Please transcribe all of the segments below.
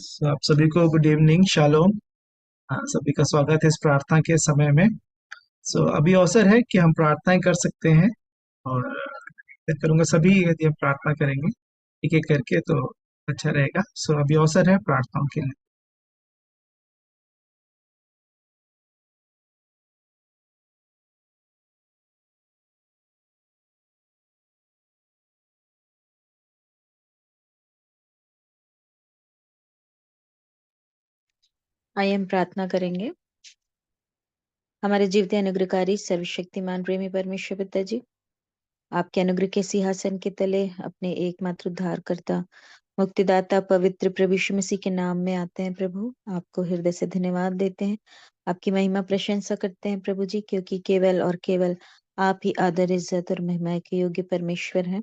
आप सभी को गुड इवनिंग, शालोम। सभी का स्वागत है इस प्रार्थना के समय में। अभी अवसर है कि हम प्रार्थनाएं कर सकते हैं। और मैं करूंगा सभी, यदि हम प्रार्थना करेंगे एक एक करके तो अच्छा रहेगा। अभी अवसर है प्रार्थनाओं के लिए। आइए हम प्रार्थना करेंगे। हमारे जीवित अनुग्रहकारी सर्वशक्तिमान प्रेमी परमेश्वर पिता जी, आपके अनुग्रह के सिंहासन के तले अपने एकमात्र उद्धारकर्ता मुक्तिदाता पवित्र प्रभु यीशु मसीह के नाम में आते हैं। प्रभु, आपको हृदय से धन्यवाद देते हैं, आपकी महिमा प्रशंसा करते हैं प्रभु जी, क्योंकि केवल और केवल आप ही आदर, इज्जत और महिमा के योग्य परमेश्वर हैं।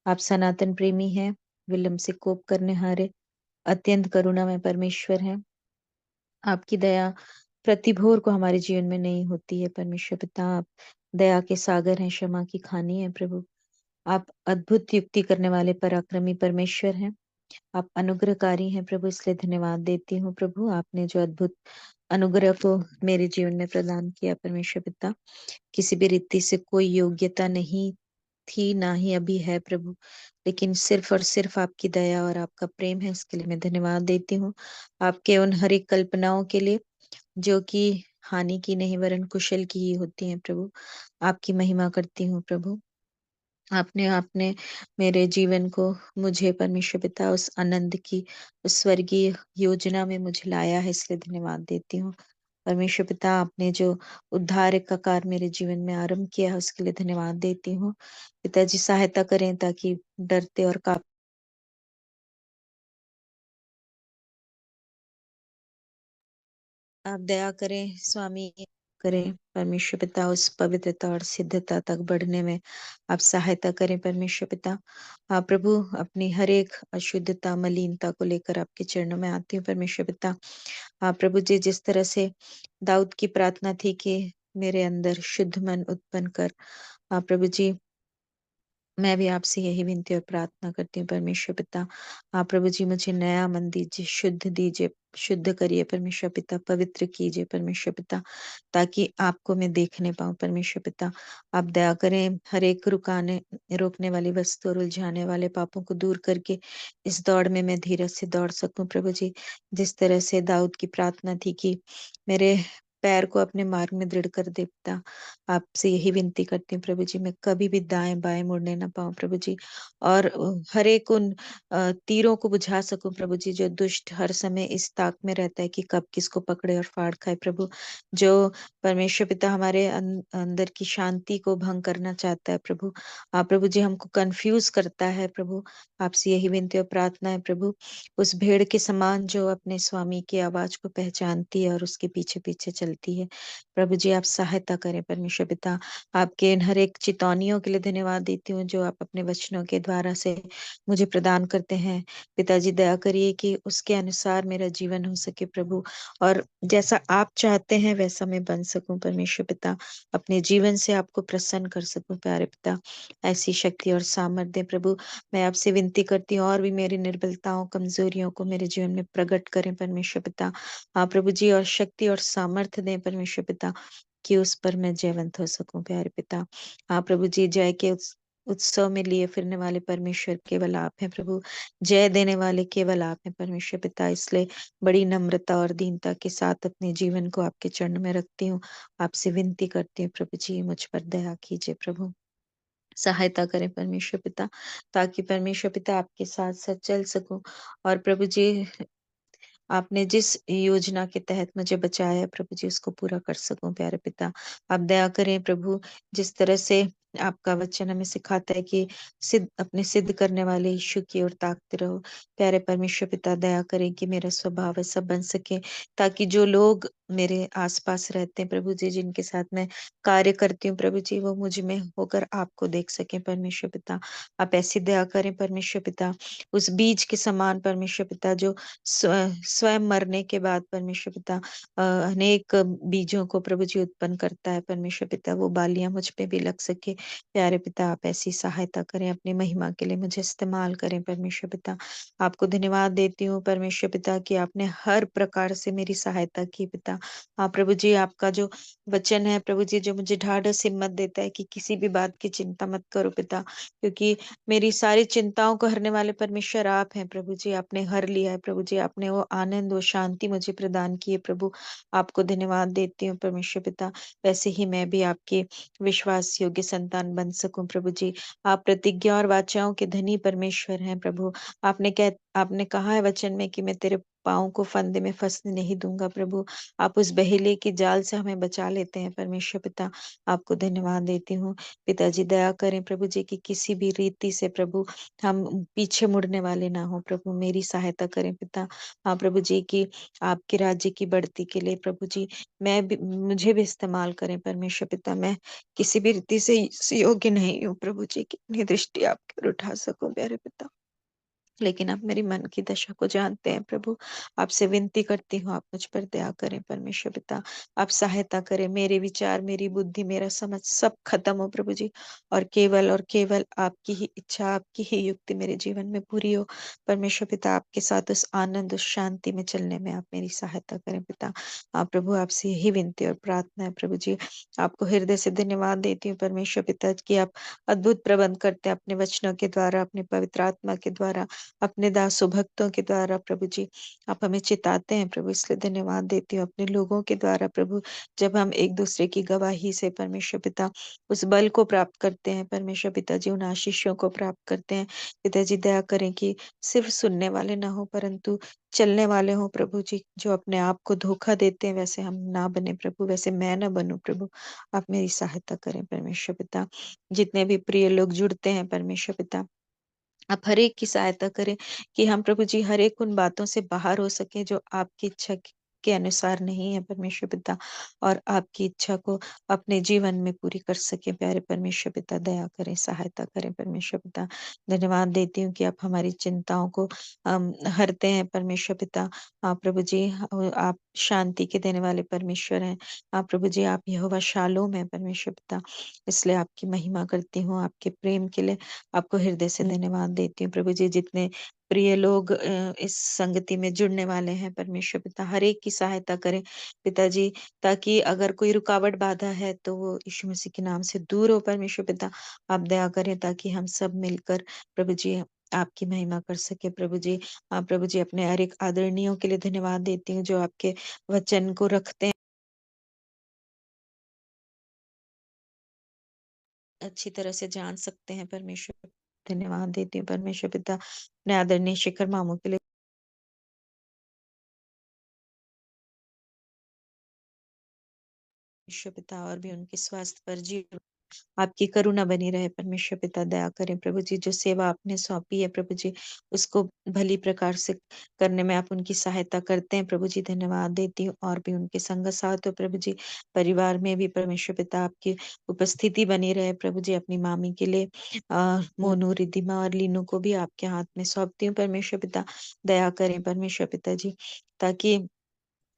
आप सनातन प्रेमी हैं, विलंब से कोप करने हारे अत्यंत करुणा में परमेश्वर हैं। आपकी दया प्रतिभोर को हमारे जीवन में नहीं होती है परमेश्वर पिता। आप दया के सागर हैं, क्षमा की खानी है प्रभु। आप अद्भुत युक्ति करने वाले पराक्रमी परमेश्वर हैं। आप अनुग्रहकारी हैं प्रभु, इसलिए धन्यवाद देती हूँ प्रभु। आपने जो अद्भुत अनुग्रह को मेरे जीवन में प्रदान किया परमेश्वर पिता, किसी भी रीति से कोई योग्यता नहीं थी, ना ही अभी है प्रभु, लेकिन सिर्फ और सिर्फ आपकी दया और आपका प्रेम है, इसके लिए मैं धन्यवाद देती हूँ। आपके उन हर एक कल्पनाओं के लिए जो कि हानि की नहीं वरन कुशल की ही होती हैं प्रभु। आपकी महिमा करती हूँ प्रभु। आपने आपने मेरे जीवन को, मुझे परमेश्वर पिता उस आनंद की, उस स्वर्गीय योजना में मुझे लाया है, इसलिए धन्यवाद देती हूँ परमेश्वर पिता। आपने जो उद्धार का कार्य मेरे जीवन में आरंभ किया है, उसके लिए धन्यवाद देती हूँ। पिताजी, सहायता करें ताकि डरते और कांपते आप दया करें स्वामी, करें परमेश्वर पिता, उस पवित्रता और सिद्धता तक बढ़ने में आप सहायता करें परमेश्वर पिता। प्रभु, अपनी हर एक अशुद्धता, मलिनता को लेकर आपके चरणों में आती हूँ परमेश्वर पिता। प्रभु जी, जिस तरह से दाऊद की प्रार्थना थी कि मेरे अंदर शुद्ध मन उत्पन्न कर, प्रभु जी, मैं भी आपसे यही विनती और प्रार्थना करती हूँ परमेश्वर पिता। प्रभु जी, मुझे नया मन दीजिए, शुद्ध दीजिए, शुद्ध करिए परमेश्वर पिता, पवित्र कीजिए परमेश्वर पिता, ताकि आपको मैं देखने पाऊं परमेश्वर पिता। आप दया करें, हर एक रुकाने रोकने वाली वस्तु और उलझाने वाले पापों को दूर करके इस दौड़ में मैं धीरज से दौड़ सकूं प्रभु जी। जिस तरह से दाऊद की प्रार्थना थी कि मेरे पैर को अपने मार्ग में दृढ़ कर दे पिता, आपसे यही विनती करती हूँ प्रभु जी, मैं कभी भी दाएं बाएं मुड़ने ना पाऊं प्रभु जी। और हर एक उन तीरों को बुझा सकूं प्रभु जी, जो दुष्ट हर समय इस ताक में रहता है कि कब किसको पकड़े और फाड़ खाए प्रभु। जो परमेश्वर पिता हमारे अंदर की शांति को भंग करना चाहता है प्रभु। प्रभु जी, हमको कंफ्यूज करता है प्रभु। आपसे यही विनती और प्रार्थना है प्रभु, उस भेड़ के समान जो अपने स्वामी की आवाज को पहचानती है और उसके पीछे पीछे चलती है। प्रभु जी, आप सहायता करें परमेश्वर पिता। आपके इन हर एक चेतावनियों के लिए धन्यवाद देती हूँ जो आप अपने वचनों के द्वारा से मुझे प्रदान करते हैं। पिताजी, दया करिए कि उसके अनुसार मेरा जीवन हो सके प्रभु, और जैसा आप चाहते हैं वैसा मैं बन सकूं परमेश्वर पिता। अपने जीवन से आपको प्रसन्न कर सकूं प्यारे पिता। ऐसी शक्ति और सामर्थ्य दें प्रभु। मैं आपसे विनती करती हूँ, और भी मेरी निर्बलताओं, कमजोरियों को मेरे जीवन में प्रकट करें परमेश्वर पिता। प्रभु जी, और शक्ति और सामर्थ्य दें परमेश्वर पिता, कि उस पर मैं जयवंत हो सकूं प्यारे पिता। प्रभु जी, जय के उत्सव में लिए फिरने वाले परमेश्वर केवल आप हैं प्रभु। जय देने वाले केवल आप हैं परमेश्वर पिता। इसलिए बड़ी नम्रता और दीनता के साथ अपने जीवन को आपके चरण में रखती हूँ। आपसे विनती करती हूँ प्रभु जी, मुझ पर दया कीजिए प्रभु। सहायता करें परमेश्वर पिता, ताकि परमेश्वर पिता आपके साथ साथ चल सकूं। और प्रभु जी, आपने जिस योजना के तहत मुझे बचाया है प्रभु जी, उसको पूरा कर सकूं प्यारे पिता। आप दया करें प्रभु, जिस तरह से आपका वचन हमें सिखाता है कि अपने सिद्ध करने वाले यीशु की ओर ताकते रहो। प्यारे परमेश्वर पिता, दया करें कि मेरा स्वभाव ऐसा बन सके, ताकि जो लोग मेरे आस-पास रहते हैं प्रभु जी, जिनके साथ मैं कार्य करती हूँ प्रभु जी, वो मुझ में होकर आपको देख सकें परमेश्वर पिता। आप ऐसी दया करें परमेश्वर पिता, उस बीज के समान परमेश्वर पिता, जो स्वयं मरने के बाद परमेश्वर पिता अनेक बीजों को प्रभु जी उत्पन्न करता है परमेश्वर पिता, वो बालियाँ मुझ पे भी लग सके। प्यारे पिता, आप ऐसी सहायता करें, अपनी महिमा के लिए मुझे इस्तेमाल करें परमेश्वर पिता। आपको धन्यवाद देती हूँ परमेश्वर पिता कि आपने हर प्रकार से मेरी सहायता की पिता। हाँ प्रभु जी, आपका जो वचन है प्रभु जी, जो मुझे ढाढ़स हिम्मत देता है कि किसी भी बात की चिंता मत करो पिता, क्योंकि मेरी सारी चिंताओं को हरने वाले परमेश्वर आप हैं प्रभु जी। आपने हर लिया है प्रभु जी, आपने वो आनंद, वो शांति मुझे प्रदान की है प्रभु। आपको धन्यवाद देती हूँ परमेश्वर पिता। वैसे ही मैं भी आपकी विश्वास योग्य संतान बन सकूं प्रभु जी। आप प्रतिज्ञा और वाचाओं के धनी परमेश्वर हैं प्रभु। आपने कहा है वचन में कि मैं तेरे पाँव को फंदे में फंसने नहीं दूंगा प्रभु। आप उस बहेलिए की जाल से हमें बचा लेते हैं परमेश्वर पिता। आपको धन्यवाद देती हूँ। पिताजी दया करें प्रभु जी कि किसी भी रीति से प्रभु हम पीछे मुड़ने वाले ना हो प्रभु। मेरी सहायता करें पिता। हाँ प्रभु जी की आपके राज्य की बढ़ती के लिए प्रभु जी, मैं भी, मुझे भी इस्तेमाल करें परमेश्वर पिता। मैं किसी भी रीति से इस योग्य नहीं हूँ प्रभु जी की अपनी दृष्टि आपकी ओर उठा सकूं प्यारे पिता। लेकिन आप मेरी मन की दशा को जानते हैं प्रभु। आपसे विनती करती हूँ, आप मुझ पर दया करें परमेश्वर पिता। आप सहायता करें, मेरे विचार, मेरी बुद्धि, मेरा समझ सब खत्म हो प्रभु जी, और केवल आपकी ही इच्छा, आपकी ही युक्ति मेरे जीवन में पूरी हो परमेश्वर पिता। आपके साथ उस आनंद, उस शांति में चलने में आप मेरी सहायता करें पिता। प्रभु, आपसे यही विनती और प्रार्थना है प्रभु जी। आपको हृदय से धन्यवाद देती हूँ परमेश्वर पिता कि आप अद्भुत प्रबंध करते हैं अपने वचनों के द्वारा, अपने पवित्र आत्मा के द्वारा, अपने दासों भक्तों के द्वारा प्रभु जी। आप हमें चिताते हैं प्रभु, इसलिए धन्यवाद देती हूँ। अपने लोगों के द्वारा प्रभु, जब हम एक दूसरे की गवाही से परमेश्वर पिता उस बल को प्राप्त करते हैं परमेश्वर पिता जी, उन आशीषों को प्राप्त करते हैं। पिताजी दया करें कि सिर्फ सुनने वाले ना हो, परंतु चलने वाले हों प्रभु जी, जो अपने आप को धोखा देते हैं वैसे हम ना बने प्रभु, वैसे मैं ना बनूं प्रभु। आप मेरी सहायता करें परमेश्वर पिता। जितने भी प्रिय लोग जुड़ते हैं परमेश्वर पिता, आप हर एक की सहायता करें कि हम प्रभु जी हर एक उन बातों से बाहर हो सके जो आपकी इच्छा के अनुसार नहीं है परमेश्वर पिता, और आपकी इच्छा को अपने जीवन में पूरी कर सके। प्यारे परमेश्वर पिता, दया करें, सहायता करें परमेश्वर पिता। धन्यवाद देती हूँ कि आप हमारी चिंताओं को हरते हैं परमेश्वर पिता। प्रभु जी, आप शांति के देने वाले परमेश्वर हैं। प्रभु जी, आप यहोवा शालोम है परमेश्वर पिता। इसलिए आपकी महिमा करती हूँ, आपके प्रेम के लिए आपको हृदय से धन्यवाद देती हूँ प्रभु जी। जितने प्रिय लोग इस संगति में जुड़ने वाले हैं परमेश्वर पिता, हर एक की सहायता करें पिताजी, ताकि अगर कोई रुकावट बाधा है तो वो यीशु मसीह के नाम से दूर हो परमेश्वर पिता। आप दया करें ताकि हम सब मिलकर प्रभु जी आपकी महिमा कर सके प्रभु जी। प्रभु जी, अपने हर एक आदरणीयों के लिए धन्यवाद देती हूँ जो आपके वचन को रखते हैं, अच्छी तरह से जान सकते हैं परमेश्वर। धन्यवाद देती हूँ परमेश्वर पिता, अपने आदरणीय शिखर मामू के लिए परमेश्वर पिता, और भी उनके स्वास्थ्य पर जी आपकी करुणा बनी रहे परमेश्वर पिता। दया करें प्रभु जी, जो सेवा आपने सौंपी है प्रभु जी, उसको भली प्रकार से करने में आप उनकी सहायता करते हैं प्रभु जी। धन्यवाद देती हूँ, और भी उनके संग साथ हो प्रभु जी। परिवार में भी परमेश्वर पिता आपकी उपस्थिति बनी रहे प्रभु जी। अपनी मामी के लिए मोनू, रिद्धिमा और लीनू को भी आपके हाथ में सौंपती हूँ परमेश्वर पिता। दया करें परमेश्वर पिता जी, ताकि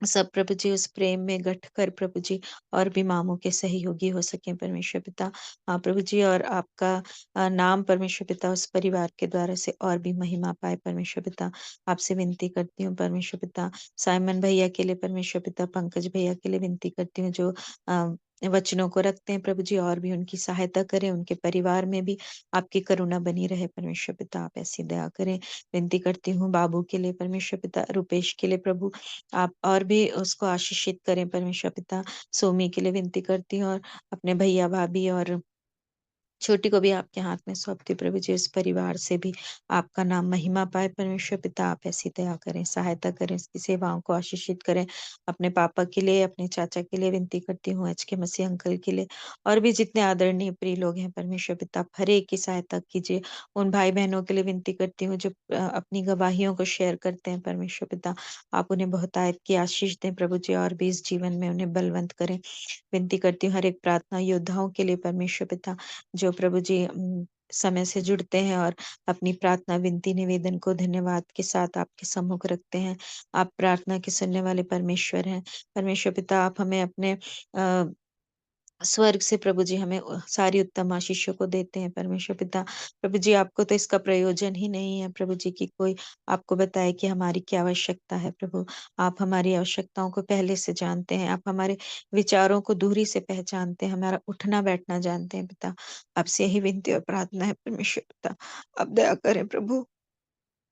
सब प्रभु जी उस प्रेम में गठ कर प्रभु जी और भी मामों के सहयोगी हो सके परमेश्वर पिता। प्रभु जी, और आपका नाम परमेश्वर पिता उस परिवार के द्वारा से और भी महिमा पाए परमेश्वर पिता। आपसे विनती करती हूँ परमेश्वर पिता, साइमन भैया के लिए परमेश्वर पिता, पंकज भैया के लिए विनती करती हूँ, जो वचनों को रखते हैं प्रभु जी, और भी उनकी सहायता करें। उनके परिवार में भी आपकी करुणा बनी रहे परमेश्वर पिता, आप ऐसी दया करें। विनती करती हूँ बाबू के लिए परमेश्वर पिता, रुपेश के लिए प्रभु, आप और भी उसको आशीषित करें परमेश्वर पिता। सोमी के लिए विनती करती हूँ, और अपने भैया भाभी और छोटी को भी आपके हाथ में सौंपती हूँ प्रभु जी। इस परिवार से भी आपका नाम महिमा पाए परमेश्वर पिता। आप ऐसी दया करें, सहायता करें, इसकी सेवाओं को आशीषित करें। अपने पापा के लिए, अपने चाचा के लिए विनती करती हूँ, एच के मसीह अंकल के लिए, और भी जितने आदरणीय प्रिय लोग हैं परमेश्वर पिता, आप हर एक की सहायता कीजिए। उन भाई बहनों के लिए विनती करती हूँ जो अपनी गवाहियों को शेयर करते हैं परमेश्वर पिता। आप उन्हें बहुतायत की आशीष दें प्रभु जी, और भी इस जीवन में उन्हें बलवंत करें। विनती करती हूँ हर एक प्रार्थना योद्धाओं के लिए परमेश्वर पिता, जो प्रभु जी समय से जुड़ते हैं और अपनी प्रार्थना विनती निवेदन को धन्यवाद के साथ आपके सम्मुख रखते हैं। आप प्रार्थना के सुनने वाले परमेश्वर हैं परमेश्वर पिता। आप हमें अपने अ, स्वर्ग से प्रभु जी हमें सारी उत्तम आशीषों को देते हैं परमेश्वर पिता। प्रभु जी आपको तो इसका प्रयोजन ही नहीं है प्रभु जी की कोई आपको बताए कि हमारी क्या आवश्यकता है प्रभु। आप हमारी आवश्यकताओं को पहले से जानते हैं। आप हमारे विचारों को दूरी से पहचानते हैं, हमारा उठना बैठना जानते हैं पिता। आपसे यही विनती और प्रार्थना है परमेश्वर पिता। आप दया करें प्रभु,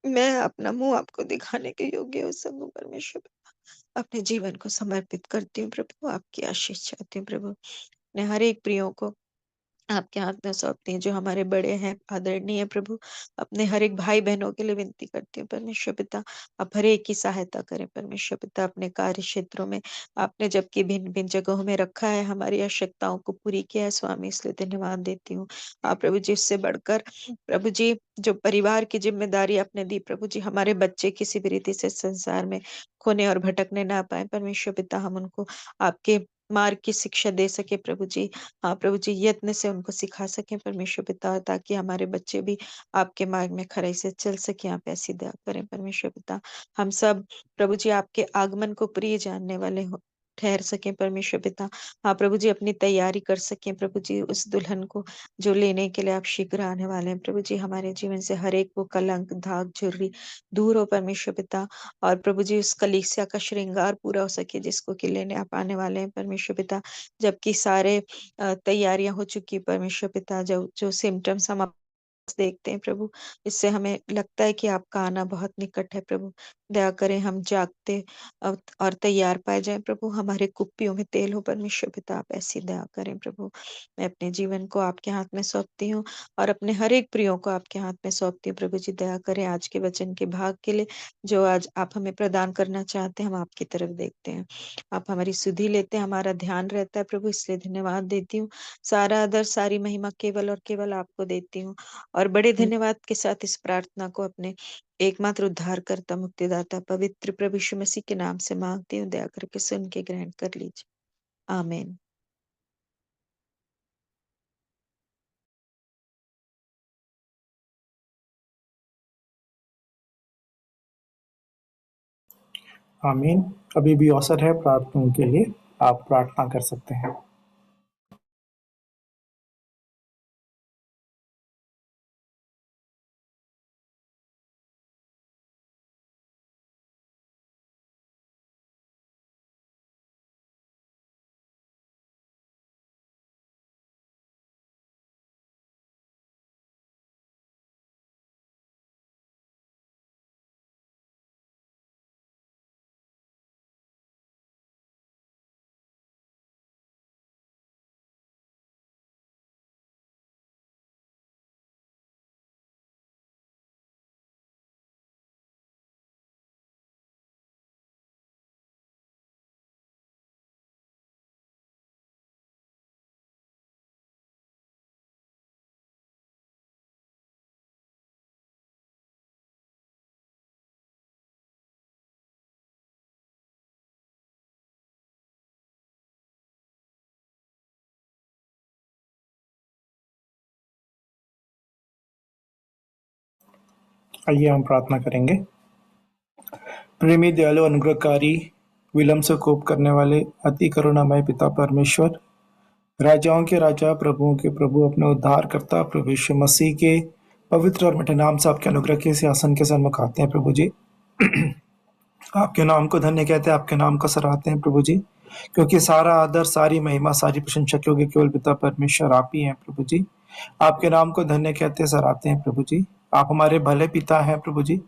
मैं अपना मुंह आपको दिखाने के योग्य हो सकूं परमेश्वर पिता। अपने जीवन को समर्पित करती हूँ प्रभु, आपकी आशीष चाहती हूँ प्रभु। अपने हर एक प्रियो को आपके हाथ में सौंपती हैं जो हमारे बड़े हैं आदरणीय प्रभु। अपने हर एक भाई बहनों के लिए विनती करती हूँ परमेश्वर पिता। आप हर एक की सहायता करें परमेश्वर पिता। अपने कार्य क्षेत्रों में आपने जबकि भिन्न भिन्न जगहों में रखा है, हमारी आवश्यकताओं को पूरी किया है स्वामी, इसलिए धन्यवाद देती हूँ। आप प्रभु जी इससे बढ़कर प्रभु जी जो परिवार की जिम्मेदारी आपने दी प्रभु जी, हमारे बच्चे किसी भी रीति से संसार में खोने और भटकने ना पाए परमेश्वर पिता। हम उनको आपके मार्ग की शिक्षा दे सके प्रभु जी। हाँ प्रभु जी, यत्न से उनको सिखा सकें परमेश्वर पिता, ताकि हमारे बच्चे भी आपके मार्ग में खरे से चल सके। आप ऐसी दया करें परमेश्वर पिता। हम सब प्रभु जी आपके आगमन को प्रिय जानने वाले हो ठहर सकें परमेश्वर पिता। हाँ प्रभु जी, अपनी तैयारी कर सकें प्रभु जी उस दुल्हन को जो लेने के लिए आप शीघ्र आने वाले हैं प्रभु जी। हमारे जीवन से हर एक वो कलंक धाक झुर्री दूर हो परमेश्वर पिता। और प्रभु जी उस कलीसिया का श्रृंगार पूरा हो सके जिसको कि लेने आप आने वाले हैं परमेश्वर पिता। जबकि सारे तैयारियां हो चुकी परमेश्वर पिता, जो जो सिम्टम्स हम देखते हैं प्रभु, इससे हमें लगता है कि आपका आना बहुत निकट है प्रभु। दया करें हम जागते और तैयार पाए जाएं प्रभु। हमारे कुप्पियों में तेल हो परमेश्वर पिता, आप ऐसी दया करें प्रभु। मैं अपने जीवन को आपके हाथ में सौंपती हूँ और अपने हर एक प्रियो को आपके हाथ में सौंपती हूँ प्रभु जी। दया करें आज के वचन के भाग के लिए जो आज आप हमें प्रदान करना चाहते हैं, हम आपकी तरफ देखते हैं। आप हमारी सुधि लेते हैं, हमारा ध्यान रहता है प्रभु, इसलिए धन्यवाद देती हूँ। सारा आदर सारी महिमा केवल और केवल आपको देती हूँ, और बड़े धन्यवाद के साथ इस प्रार्थना को अपने एकमात्र उद्धारकर्ता मुक्तिदाता पवित्र प्रभु यीशु मसीह के नाम से मांगती हूँ। दया करके सुन के ग्रहण कर लीजिए, आमीन। आमीन। अभी भी अवसर है प्रार्थनाओं के लिए, आप प्रार्थना कर सकते हैं। आइए हम प्रार्थना करेंगे। प्रेमी दयालु अनुग्रहकारी विलम्ब से कोप करने वाले अति करुणामय पिता परमेश्वर, राजाओं के राजा प्रभुओं के प्रभु, अपने उद्धार करता प्रभु यीशु मसीह के पवित्र और मिठे नाम से आपके अनुग्रह के सिंहासन के सन्मुख आते हैं प्रभु जी। आपके नाम को धन्य कहते हैं, आपके नाम को सराहते हैं प्रभु जी, क्योंकि सारा आदर सारी महिमा सारी प्रशंसा के केवल पिता परमेश्वर आप ही हैं प्रभु जी। आपके नाम को धन्य कहते हैं, सराहते हैं प्रभु जी। आप हमारे भले पिता हैं प्रभु जी।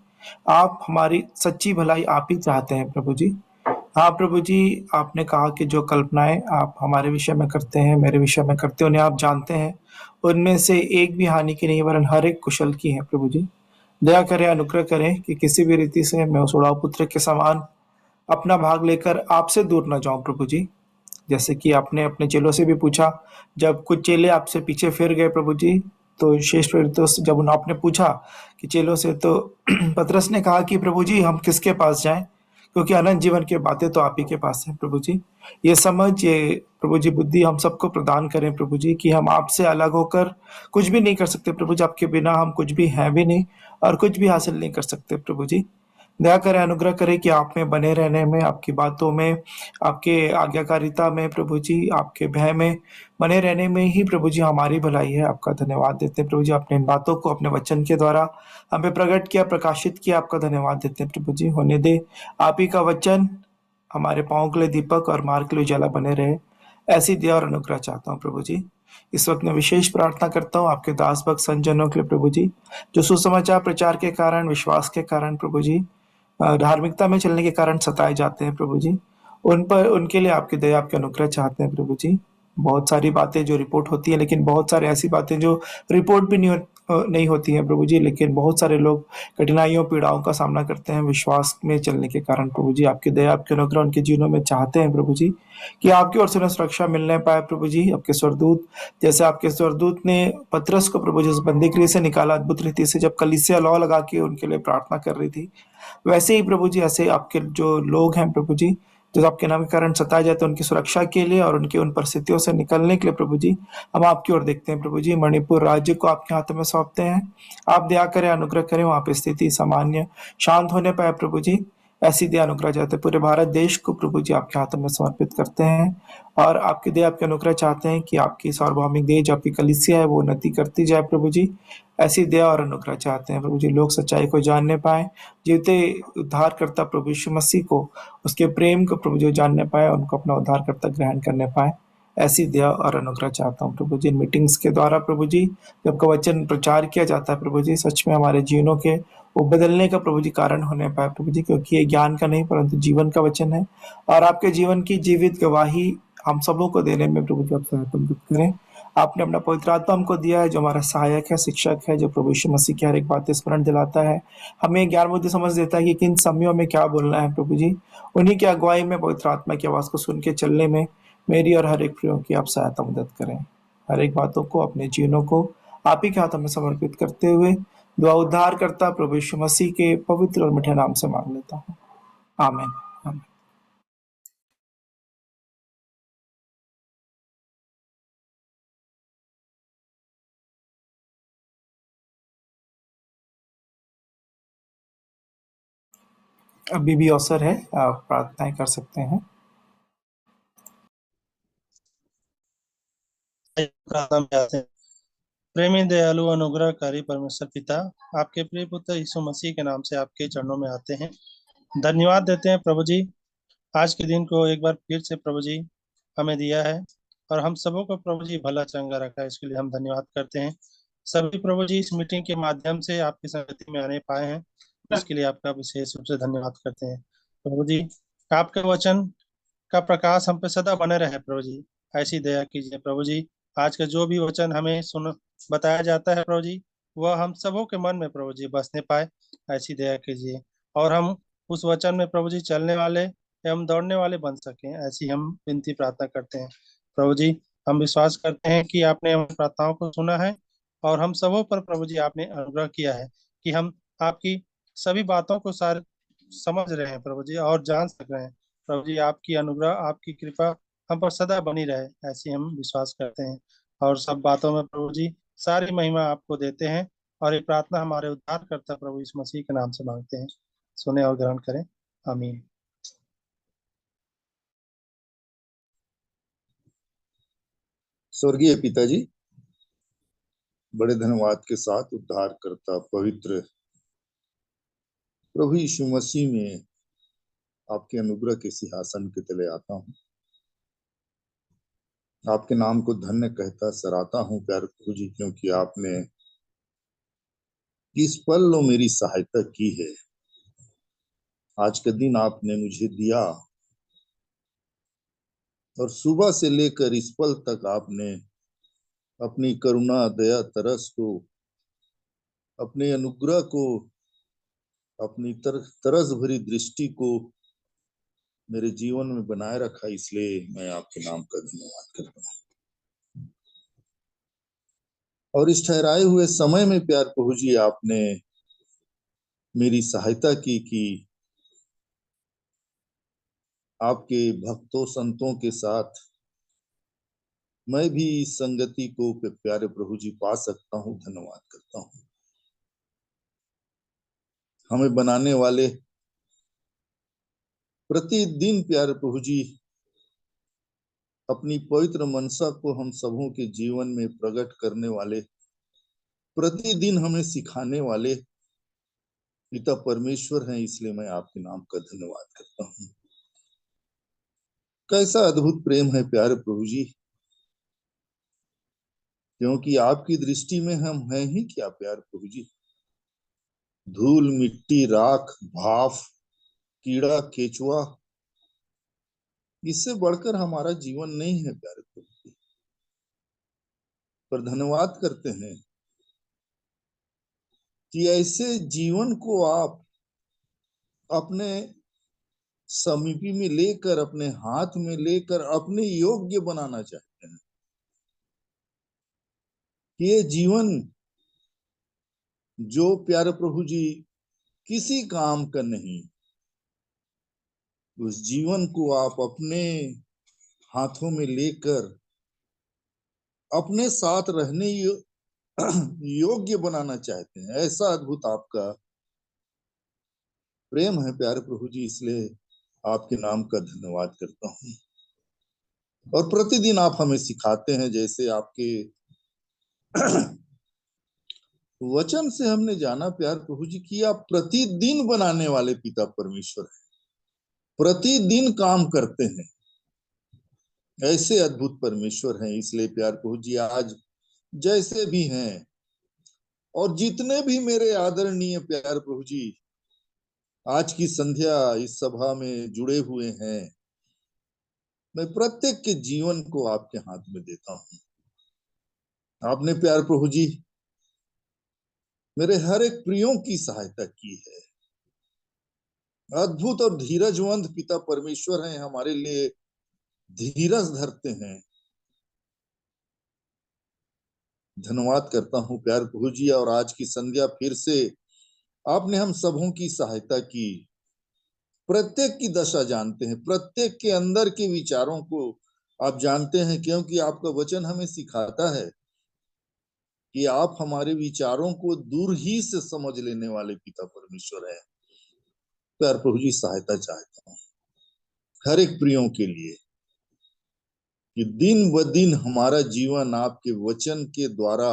आप हमारी सच्ची भलाई आप ही चाहते हैं प्रभु जी। हाँ प्रभु जी, आपने कहा कि जो कल्पनाएं आप हमारे विषय में करते हैं, मेरे विषय में करते हैं, उन्हें आप जानते हैं। उनमें से एक भी हानि की नहीं, वरन हर एक कुशल की है प्रभु जी। दया करें, अनुग्रह करें कि किसी भी रीति से मैं उस उड़ाऊ पुत्र के समान अपना भाग लेकर आपसे दूर न जाऊं प्रभु जी। जैसे कि आपने अपने चेलों से भी पूछा, जब कुछ चेले आपसे पीछे फिर गए प्रभु जी, तो शेष प्रेरितों से जब आपने पूछा कि चेलों से, तो पतरस ने कहा कि प्रभु जी हम किसके पास जाएं, क्योंकि अनंत जीवन की बातें तो आप ही के पास है प्रभु जी। ये समझ, ये प्रभु जी बुद्धि हम सबको प्रदान करें प्रभु जी, कि हम आपसे अलग होकर कुछ भी नहीं कर सकते प्रभु जी। आपके बिना हम कुछ भी हैं भी नहीं और कुछ भी हासिल नहीं कर सकते प्रभु जी। दया करें, अनुग्रह करें कि आप में बने रहने में, आपकी बातों में, आपके आज्ञाकारिता में प्रभु जी, आपके भय में बने रहने में ही प्रभु जी हमारी भलाई है। आपका धन्यवाद देते हैं प्रभु जी, आपने इन बातों को अपने वचन के द्वारा हमें प्रकट किया, प्रकाशित किया। आपका धन्यवाद देते हैं प्रभु जी। होने दे आप ही का वचन हमारे पाँव के लिए दीपक और मार्ग के लिए उजाला बने रहे। ऐसी दया और अनुग्रह चाहता हूँ प्रभु जी। इस वक्त मैं विशेष प्रार्थना करता हूँ आपके दास भक्त संजनों के लिए प्रभु जी, जो सुसमाचार प्रचार के कारण, विश्वास के कारण प्रभु जी, धार्मिकता में चलने के कारण सताए जाते हैं प्रभु जी। उन पर, उनके लिए आपकी दया, आपके अनुग्रह चाहते हैं प्रभु जी। बहुत सारी बातें जो रिपोर्ट होती है, लेकिन बहुत सारी ऐसी बातें जो रिपोर्ट भी नहीं होती हैं प्रभु जी, लेकिन बहुत सारे लोग कठिनाइयों, पीड़ाओं का सामना करते हैं विश्वास में चलने के कारण प्रभु जी। आपकी दया, आपके अनुग्रह उनके जीवनों में चाहते हैं प्रभु जी, कि आपकी ओर से उन्हें सुरक्षा मिलने पाए प्रभु जी। आपके स्वर्गदूत, जैसे आपके स्वर्गदूत ने पतरस को प्रभु जी उस बंदी गृह से निकाला अद्भुत रीति से, जब कलीसिया लौ लगा के उनके लिए प्रार्थना कर रही थी, वैसे ही प्रभु जी, ऐसे आपके जो लोग हैं प्रभु जी, जो आपके नाम के कारण सताए जाते हैं, उनकी सुरक्षा के लिए और उनकी उन परिस्थितियों से निकलने के लिए प्रभु जी, हम आपकी ओर देखते हैं प्रभु जी। मणिपुर राज्य को आपके हाथों में सौंपते हैं। आप दया करें, अनुग्रह करें, वहाँ पे स्थिति सामान्य शांत होने पाए प्रभु जी। ऐसी दया अनुग्रह चाहते हैं, पूरे भारत देश को प्रभु जी आपके हाथों में समर्पित करते हैं, और आपकी दया, आपके अनुग्रह चाहते हैं कि आपकी सार्वभौमिक देश, जो आपकी कलीसिया है, वो उन्नति करती जाए प्रभु जी। ऐसी दया और अनुग्रह चाहते हैं प्रभु जी, लोग सच्चाई को जानने पाए, जीवते उद्धारकर्ता प्रभु यीशु मसीह को, उसके प्रेम को प्रभु जो जानने पाए, उनको अपना उद्धारकर्ता ग्रहण करने पाए। ऐसी दया और अनुग्रह चाहता हूँ प्रभु जी। इन मीटिंग्स के द्वारा प्रभु जी, जब का वचन प्रचार किया जाता है प्रभु जी, सच में हमारे जीवनों के वो बदलने का प्रभु जी कारण होने पाए प्रभु जी, क्योंकि ये ज्ञान का नहीं परंतु जीवन का वचन है, और आपके जीवन की जीवित गवाही हम सबों को देने में प्रभु जी आप सहायता मदद करें। आपने अपना पवित्र आत्मा हमको दिया है, जो हमारा सहायक है, शिक्षक है, जो प्रभु यीशु मसीह की हर एक बात स्मरण दिलाता है, हमें ज्ञान बुद्धि समझ देता है कि किन समयों में क्या बोलना है प्रभु जी। उन्हीं की अगुवाई में, पवित्र आत्मा की आवाज़ को सुन के चलने में मेरी और हर एक प्रियो की आप सहायता मदद करें। हर एक बातों को, अपने जीवनों को आप ही के हाथों में समर्पित करते हुए दुआ उद्धार करता प्रभु यीशु मसीह के पवित्र और मीठे नाम से मांग लेता हूँ। आमीन। आमीन। अभी भी अवसर है, आप प्रार्थनाएं कर सकते हैं। प्रार्थना में आते हैं। प्रेमी दयालु अनुग्रहकारी परमेश्वर पिता, आपके प्रिय पुत्र यीशु मसीह के नाम से आपके चरणों में आते हैं, धन्यवाद देते हैं प्रभु जी। आज के दिन को एक बार फिर से प्रभु जी हमें दिया है, और हम सबों को प्रभु जी भला चंगा रखा है, इसके लिए हम धन्यवाद करते हैं। सभी प्रभु जी इस मीटिंग के माध्यम से आपकी संगति में आने पाए हैं, इसके लिए आपका विशेष रूप से धन्यवाद करते हैं प्रभु जी। आपके वचन का प्रकाश हम पे सदा बने रहे प्रभु जी, ऐसी दया कीजिए प्रभु जी। आज का जो भी वचन हमें सुन बताया जाता है प्रभु जी, वह हम सबों के मन में प्रभु जी बसने पाए, ऐसी दया कीजिए, और हम उस वचन में प्रभु जी चलने वाले एवं दौड़ने वाले बन सकें, ऐसी हम विनती प्रार्थना करते हैं प्रभु जी। हम विश्वास करते हैं कि आपने हमारी प्रार्थनाओं को सुना है, और हम सबों पर प्रभु जी आपने अनुग्रह किया है कि हम आपकी सभी बातों को सारे समझ रहे हैं प्रभु जी, और जान सक रहे हैं प्रभु जी। आपकी अनुग्रह, आपकी कृपा हम पर सदा बनी रहे, ऐसी हम विश्वास करते हैं, और सब बातों में प्रभु जी सारी महिमा आपको देते हैं, और ये प्रार्थना हमारे उद्धार करता प्रभु यीशु मसीह के नाम से मांगते हैं, सुने और ग्रहण करें, आमीन। स्वर्गीय पिताजी, बड़े धन्यवाद के साथ उद्धार करता पवित्र प्रभु यीशु मसीह में आपके अनुग्रह के सिंहासन के तले आता हूँ। आपके नाम को धन्य कहता सराहता हूँ प्यारे प्रभु जी, क्योंकि आपने इस पल लो मेरी सहायता की है। आज का दिन आपने मुझे दिया, और सुबह से लेकर इस पल तक आपने अपनी करुणा, दया, तरस को, अपने अनुग्रह को, अपनी तरस भरी दृष्टि को मेरे जीवन में बनाए रखा, इसलिए मैं आपके नाम का धन्यवाद करता हूँ। और इस ठहराए हुए समय में प्यार प्रभु जी आपने मेरी सहायता की कि आपके भक्तों संतों के साथ मैं भी इस संगति को प्यारे प्रभु जी पा सकता हूँ। धन्यवाद करता हूँ। हमें बनाने वाले, प्रतिदिन प्यारे प्रभु जी अपनी पवित्र मनसा को हम सबों के जीवन में प्रकट करने वाले, प्रतिदिन हमें सिखाने वाले पिता परमेश्वर हैं, इसलिए मैं आपके नाम का धन्यवाद करता हूँ। कैसा अद्भुत प्रेम है प्यारे प्रभु जी, क्योंकि आपकी दृष्टि में हम हैं ही क्या प्यारे प्रभु जी, धूल, मिट्टी, राख, भाफ, कीड़ा, केचुआ, इससे बढ़कर हमारा जीवन नहीं है प्यारे प्रभु जी। पर धन्यवाद करते हैं कि ऐसे जीवन को आप अपने समीपी में लेकर, अपने हाथ में लेकर अपने योग्य बनाना चाहते हैं। ये जीवन जो प्यारे प्रभु जी किसी काम का नहीं, उस जीवन को आप अपने हाथों में लेकर अपने साथ रहने योग्य बनाना चाहते हैं। ऐसा अद्भुत आपका प्रेम है प्यारे प्रभु जी, इसलिए आपके नाम का धन्यवाद करता हूँ। और प्रतिदिन आप हमें सिखाते हैं, जैसे आपके वचन से हमने जाना प्यार प्रभु जी कि आप प्रतिदिन बनाने वाले पिता परमेश्वर हैं, प्रतिदिन काम करते हैं। ऐसे अद्भुत परमेश्वर हैं, इसलिए प्यार प्रभु जी आज जैसे भी हैं और जितने भी मेरे आदरणीय प्यार प्रभु जी आज की संध्या इस सभा में जुड़े हुए हैं, मैं प्रत्येक के जीवन को आपके हाथ में देता हूँ। आपने प्यार प्रभु जी मेरे हर एक प्रियों की सहायता की है। अद्भुत और धीरजवंत पिता परमेश्वर हैं, हमारे लिए धीरज धरते हैं। धन्यवाद करता हूँ प्यार प्रभु जी। और आज की संध्या फिर से आपने हम सबों की सहायता की। प्रत्येक की दशा जानते हैं, प्रत्येक के अंदर के विचारों को आप जानते हैं, क्योंकि आपका वचन हमें सिखाता है कि आप हमारे विचारों को दूर ही से समझ लेने वाले पिता परमेश्वर हैं। प्यार प्रभु जी सहायता चाहता हूँ हर एक प्रियों के लिए कि दिन ब दिन हमारा जीवन आपके वचन के द्वारा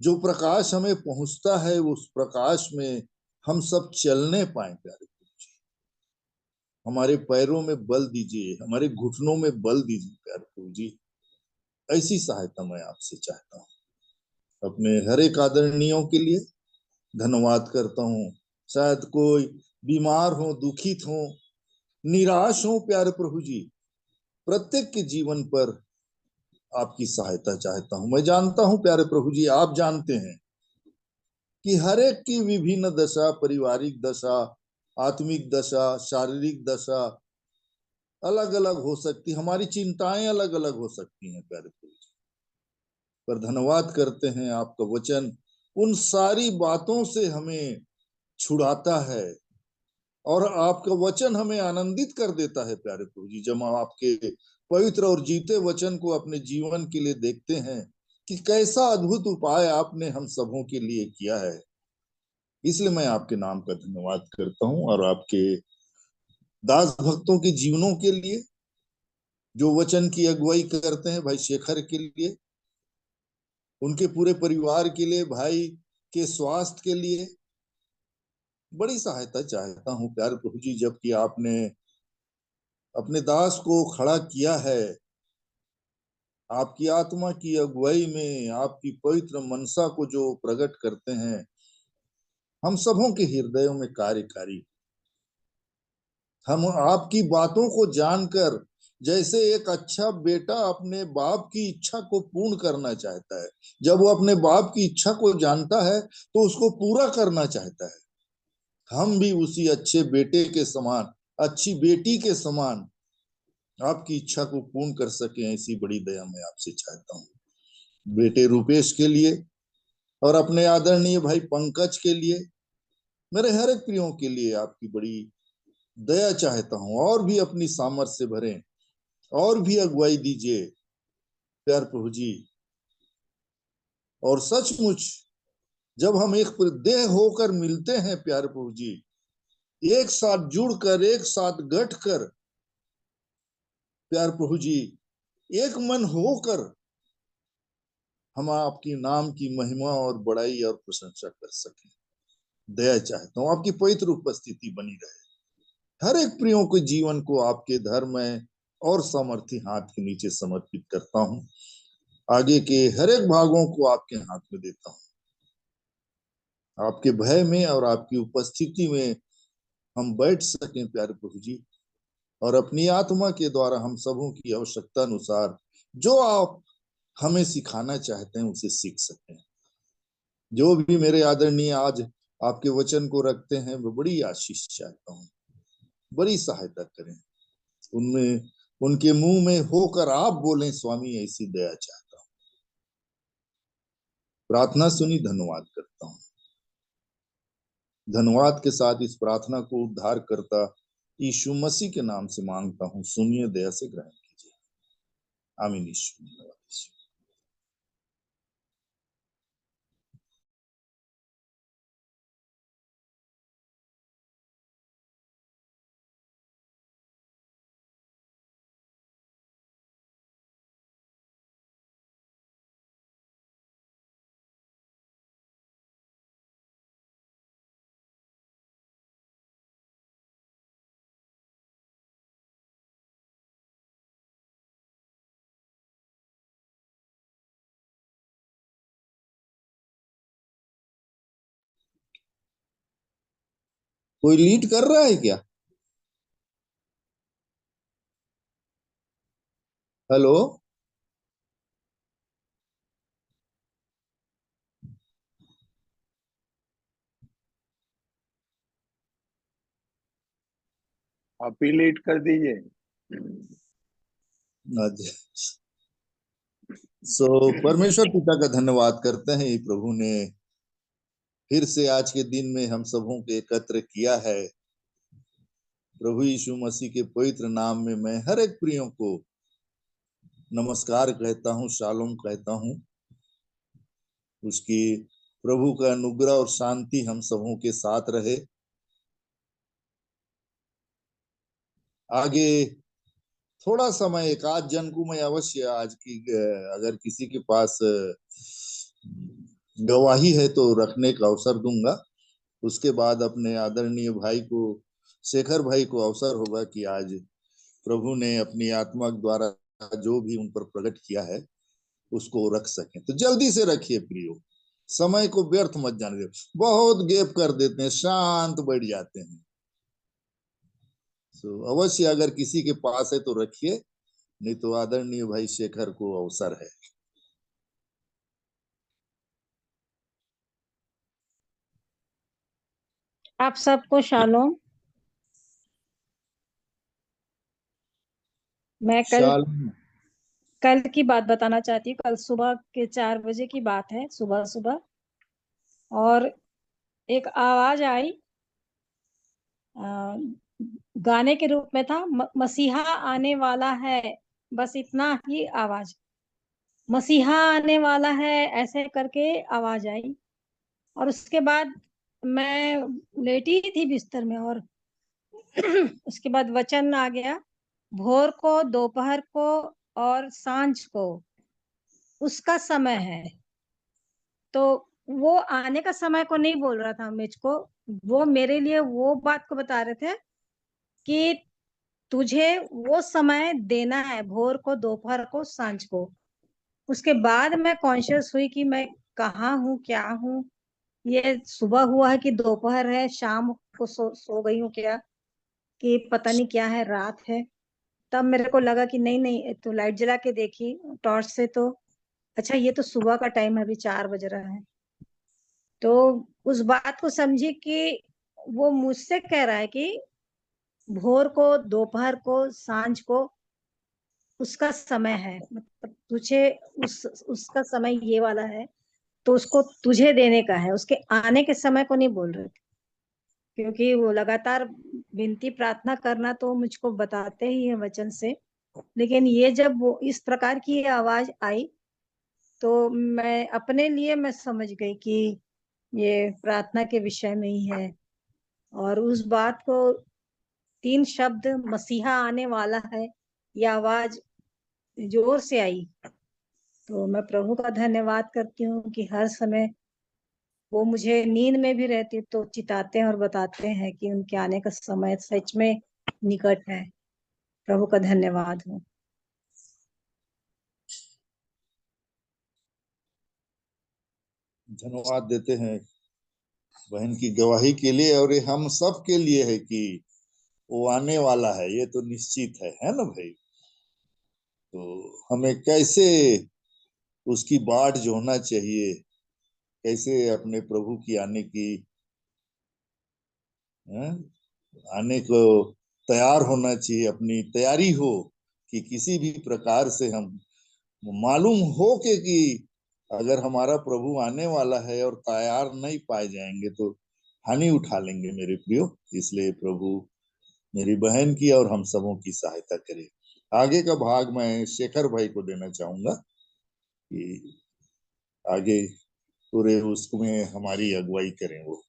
जो प्रकाश हमें पहुंचता है, उस प्रकाश में हम सब चलने पाए। प्यारे प्रभु जी हमारे पैरों में बल दीजिए, हमारे घुटनों में बल दीजिए प्यारे प्रभु जी। ऐसी सहायता मैं आपसे चाहता हूँ। अपने हर एक आदरणीयों के लिए धन्यवाद करता हूँ। शायद कोई बीमार हो, दुखित हो, निराश हो प्यारे प्रभु जी, प्रत्येक के जीवन पर आपकी सहायता चाहता हूं। मैं जानता हूं प्यारे प्रभु जी, आप जानते हैं कि हर एक की विभिन्न दशा, पारिवारिक दशा, आत्मिक दशा, शारीरिक दशा अलग अलग हो सकती, हमारी चिंताएं अलग अलग हो सकती हैं प्यारे प्रभु जी। पर धन्यवाद करते हैं, आपका वचन उन सारी बातों से हमें छुड़ाता है और आपका वचन हमें आनंदित कर देता है प्यारे प्रभु जी। जब हम आपके पवित्र और जीते वचन को अपने जीवन के लिए देखते हैं कि कैसा अद्भुत उपाय आपने हम सबों के लिए किया है, इसलिए मैं आपके नाम का धन्यवाद करता हूं। और आपके दास भक्तों के जीवनों के लिए जो वचन की अगुवाई करते हैं, भाई शेखर के लिए, उनके पूरे परिवार के लिए, भाई के स्वास्थ्य के लिए बड़ी सहायता चाहता हूं प्यारे प्रभु जी। जबकि आपने अपने दास को खड़ा किया है, आपकी आत्मा की अगुवाई में आपकी पवित्र मनसा को जो प्रकट करते हैं, हम सबों के हृदयों में कार्यकारी, हम आपकी बातों को जानकर जैसे एक अच्छा बेटा अपने बाप की इच्छा को पूर्ण करना चाहता है, जब वो अपने बाप की इच्छा को जानता है तो उसको पूरा करना चाहता है। हम भी उसी अच्छे बेटे के समान, अच्छी बेटी के समान आपकी इच्छा को पूर्ण कर सके, ऐसी बड़ी दया मैं आपसे चाहता हूँ। बेटे रूपेश के लिए और अपने आदरणीय भाई पंकज के लिए, मेरे हर एक प्रियों के लिए आपकी बड़ी दया चाहता हूँ। और भी अपनी सामर्थ्य से भरें, और भी अगुवाई दीजिए प्यार प्रभु जी। और सचमुच जब हम एक देह होकर मिलते हैं प्यार प्रभु जी, एक साथ जुड़कर, एक साथ गठकर प्यार प्रभु जी, एक मन होकर हम आपकी नाम की महिमा और बड़ाई और प्रशंसा कर सकें। दया चाहता हूँ, आपकी पवित्र उपस्थिति बनी रहे। हर एक प्रियों के जीवन को आपके धर्म में और सामर्थ्य हाथ के नीचे समर्पित करता हूँ। आगे के हर एक भागों को आपके हाथ में देता हूँ। आपके भय में और आपकी उपस्थिति में हम बैठ सकें प्यारे प्रभु जी, और अपनी आत्मा के द्वारा हम सबों की आवश्यकता अनुसार जो आप हमें सिखाना चाहते हैं उसे सीख सकें। जो भी मेरे आदरणीय आज आपके वचन को रखते हैं, वो बड़ी आशीष चाहता हूँ, बड़ी सहायता करें उनमें, उनके मुंह में होकर आप बोलें स्वामी, ऐसी दया चाहता हूँ। प्रार्थना सुनी, धन्यवाद करता हूँ। धन्यवाद के साथ इस प्रार्थना को उद्धार करता यीशु मसीह के नाम से मांगता हूँ, सुनिए, दया से ग्रहण कीजिए। आमीन। यीशु धन्यवाद। कोई लीड कर रहा है क्या? हेलो। आप ही लेट कर दीजिए। सो परमेश्वर पिता का धन्यवाद करते हैं, प्रभु ने फिर से आज के दिन में हम सबों को एकत्र किया है। प्रभु यीशु मसीह के पवित्र नाम में मैं हर एक प्रियों को नमस्कार कहता हूँ, शालोम कहता हूँ। उसकी प्रभु का अनुग्रह और शांति हम सबों के साथ रहे। आगे थोड़ा समय, एक आध जन को मैं अवश्य आज की, अगर किसी के पास गवाही है तो रखने का अवसर दूंगा। उसके बाद अपने आदरणीय भाई को, शेखर भाई को अवसर होगा कि आज प्रभु ने अपनी आत्मा द्वारा जो भी उन पर प्रकट किया है उसको रख सकें। तो जल्दी से रखिए प्रियो, समय को व्यर्थ मत जाने दो। बहुत गैप कर देते हैं, शांत बैठ जाते हैं। तो अवश्य अगर किसी के पास है तो रखिए, नहीं तो आदरणीय भाई शेखर को अवसर है। आप सबको शालोम। मैं कल की बात बताना चाहती हूँ। कल सुबह के 4 बजे की बात है, सुबह सुबह, और एक आवाज आई, गाने के रूप में था, मसीहा आने वाला है, बस इतना ही आवाज, मसीहा आने वाला है, ऐसे करके आवाज आई। और उसके बाद मैं लेटी थी बिस्तर में, और उसके बाद वचन आ गया, भोर को, दोपहर को और सांझ को उसका समय है। तो वो आने का समय को नहीं बोल रहा था मुझको, वो मेरे लिए वो बात को बता रहे थे कि तुझे वो समय देना है, भोर को, दोपहर को, सांझ को। उसके बाद मैं कॉन्शियस हुई कि मैं कहाँ हूँ, क्या हूँ, ये सुबह हुआ है कि दोपहर है, शाम को सो गई हूँ क्या, कि पता नहीं क्या है, रात है। तब मेरे को लगा कि नहीं नहीं, तो लाइट जला के देखी टॉर्च से, तो अच्छा ये तो सुबह का टाइम है, अभी 4 बज रहा है। तो उस बात को समझी कि वो मुझसे कह रहा है कि भोर को, दोपहर को, सांझ को उसका समय है, मतलब तुझे उसका समय ये वाला है, तो उसको तुझे देने का है, उसके आने के समय को नहीं बोल रहे थे। क्योंकि वो लगातार विनती प्रार्थना करना तो मुझको बताते ही है वचन से, लेकिन ये जब वो इस प्रकार की आवाज आई, तो मैं अपने लिए मैं समझ गई कि ये प्रार्थना के विषय में ही है। और उस बात को 3 शब्द मसीहा आने वाला है, ये आवाज जोर से आई। तो मैं प्रभु का धन्यवाद करती हूँ कि हर समय वो मुझे नींद में भी रहती तो चिताते हैं और बताते हैं कि उनके आने का समय सच में निकट है। प्रभु का धन्यवाद हो। धन्यवाद देते हैं बहन की गवाही के लिए, और ये हम सब के लिए है कि वो आने वाला है, ये तो निश्चित है ना भाई। तो हमें कैसे उसकी बाट जोहना चाहिए, कैसे अपने प्रभु की आने की हैं, आने को तैयार होना चाहिए, अपनी तैयारी हो कि किसी भी प्रकार से हम मालूम हो के कि अगर हमारा प्रभु आने वाला है और तैयार नहीं पाए जाएंगे तो हानि उठा लेंगे मेरे प्रियो। इसलिए प्रभु मेरी बहन की और हम सबों की सहायता करे। आगे का भाग मैं शेखर भाई को देना चाहूंगा कि आगे पूरे उसमें हमारी अगुवाई करें वो।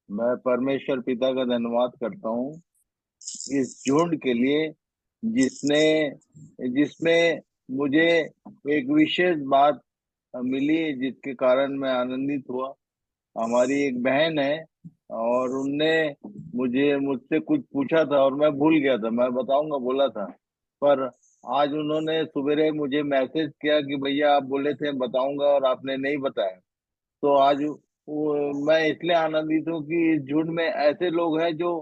मैं परमेश्वर पिता का धन्यवाद करता हूँ इस झुंड के लिए, जिसने जिसमें मुझे एक विशेष बात मिली, जिसके कारण मैं आनंदित हुआ। हमारी एक बहन है और उनने मुझसे कुछ पूछा था और मैं भूल गया था, मैं बताऊंगा बोला था, पर आज उन्होंने सवेरे मुझे मैसेज किया कि भैया आप बोले थे बताऊंगा और आपने नहीं बताया। तो आज मैं इसलिए आनंदित हूँ कि इस झुंड में ऐसे लोग हैं जो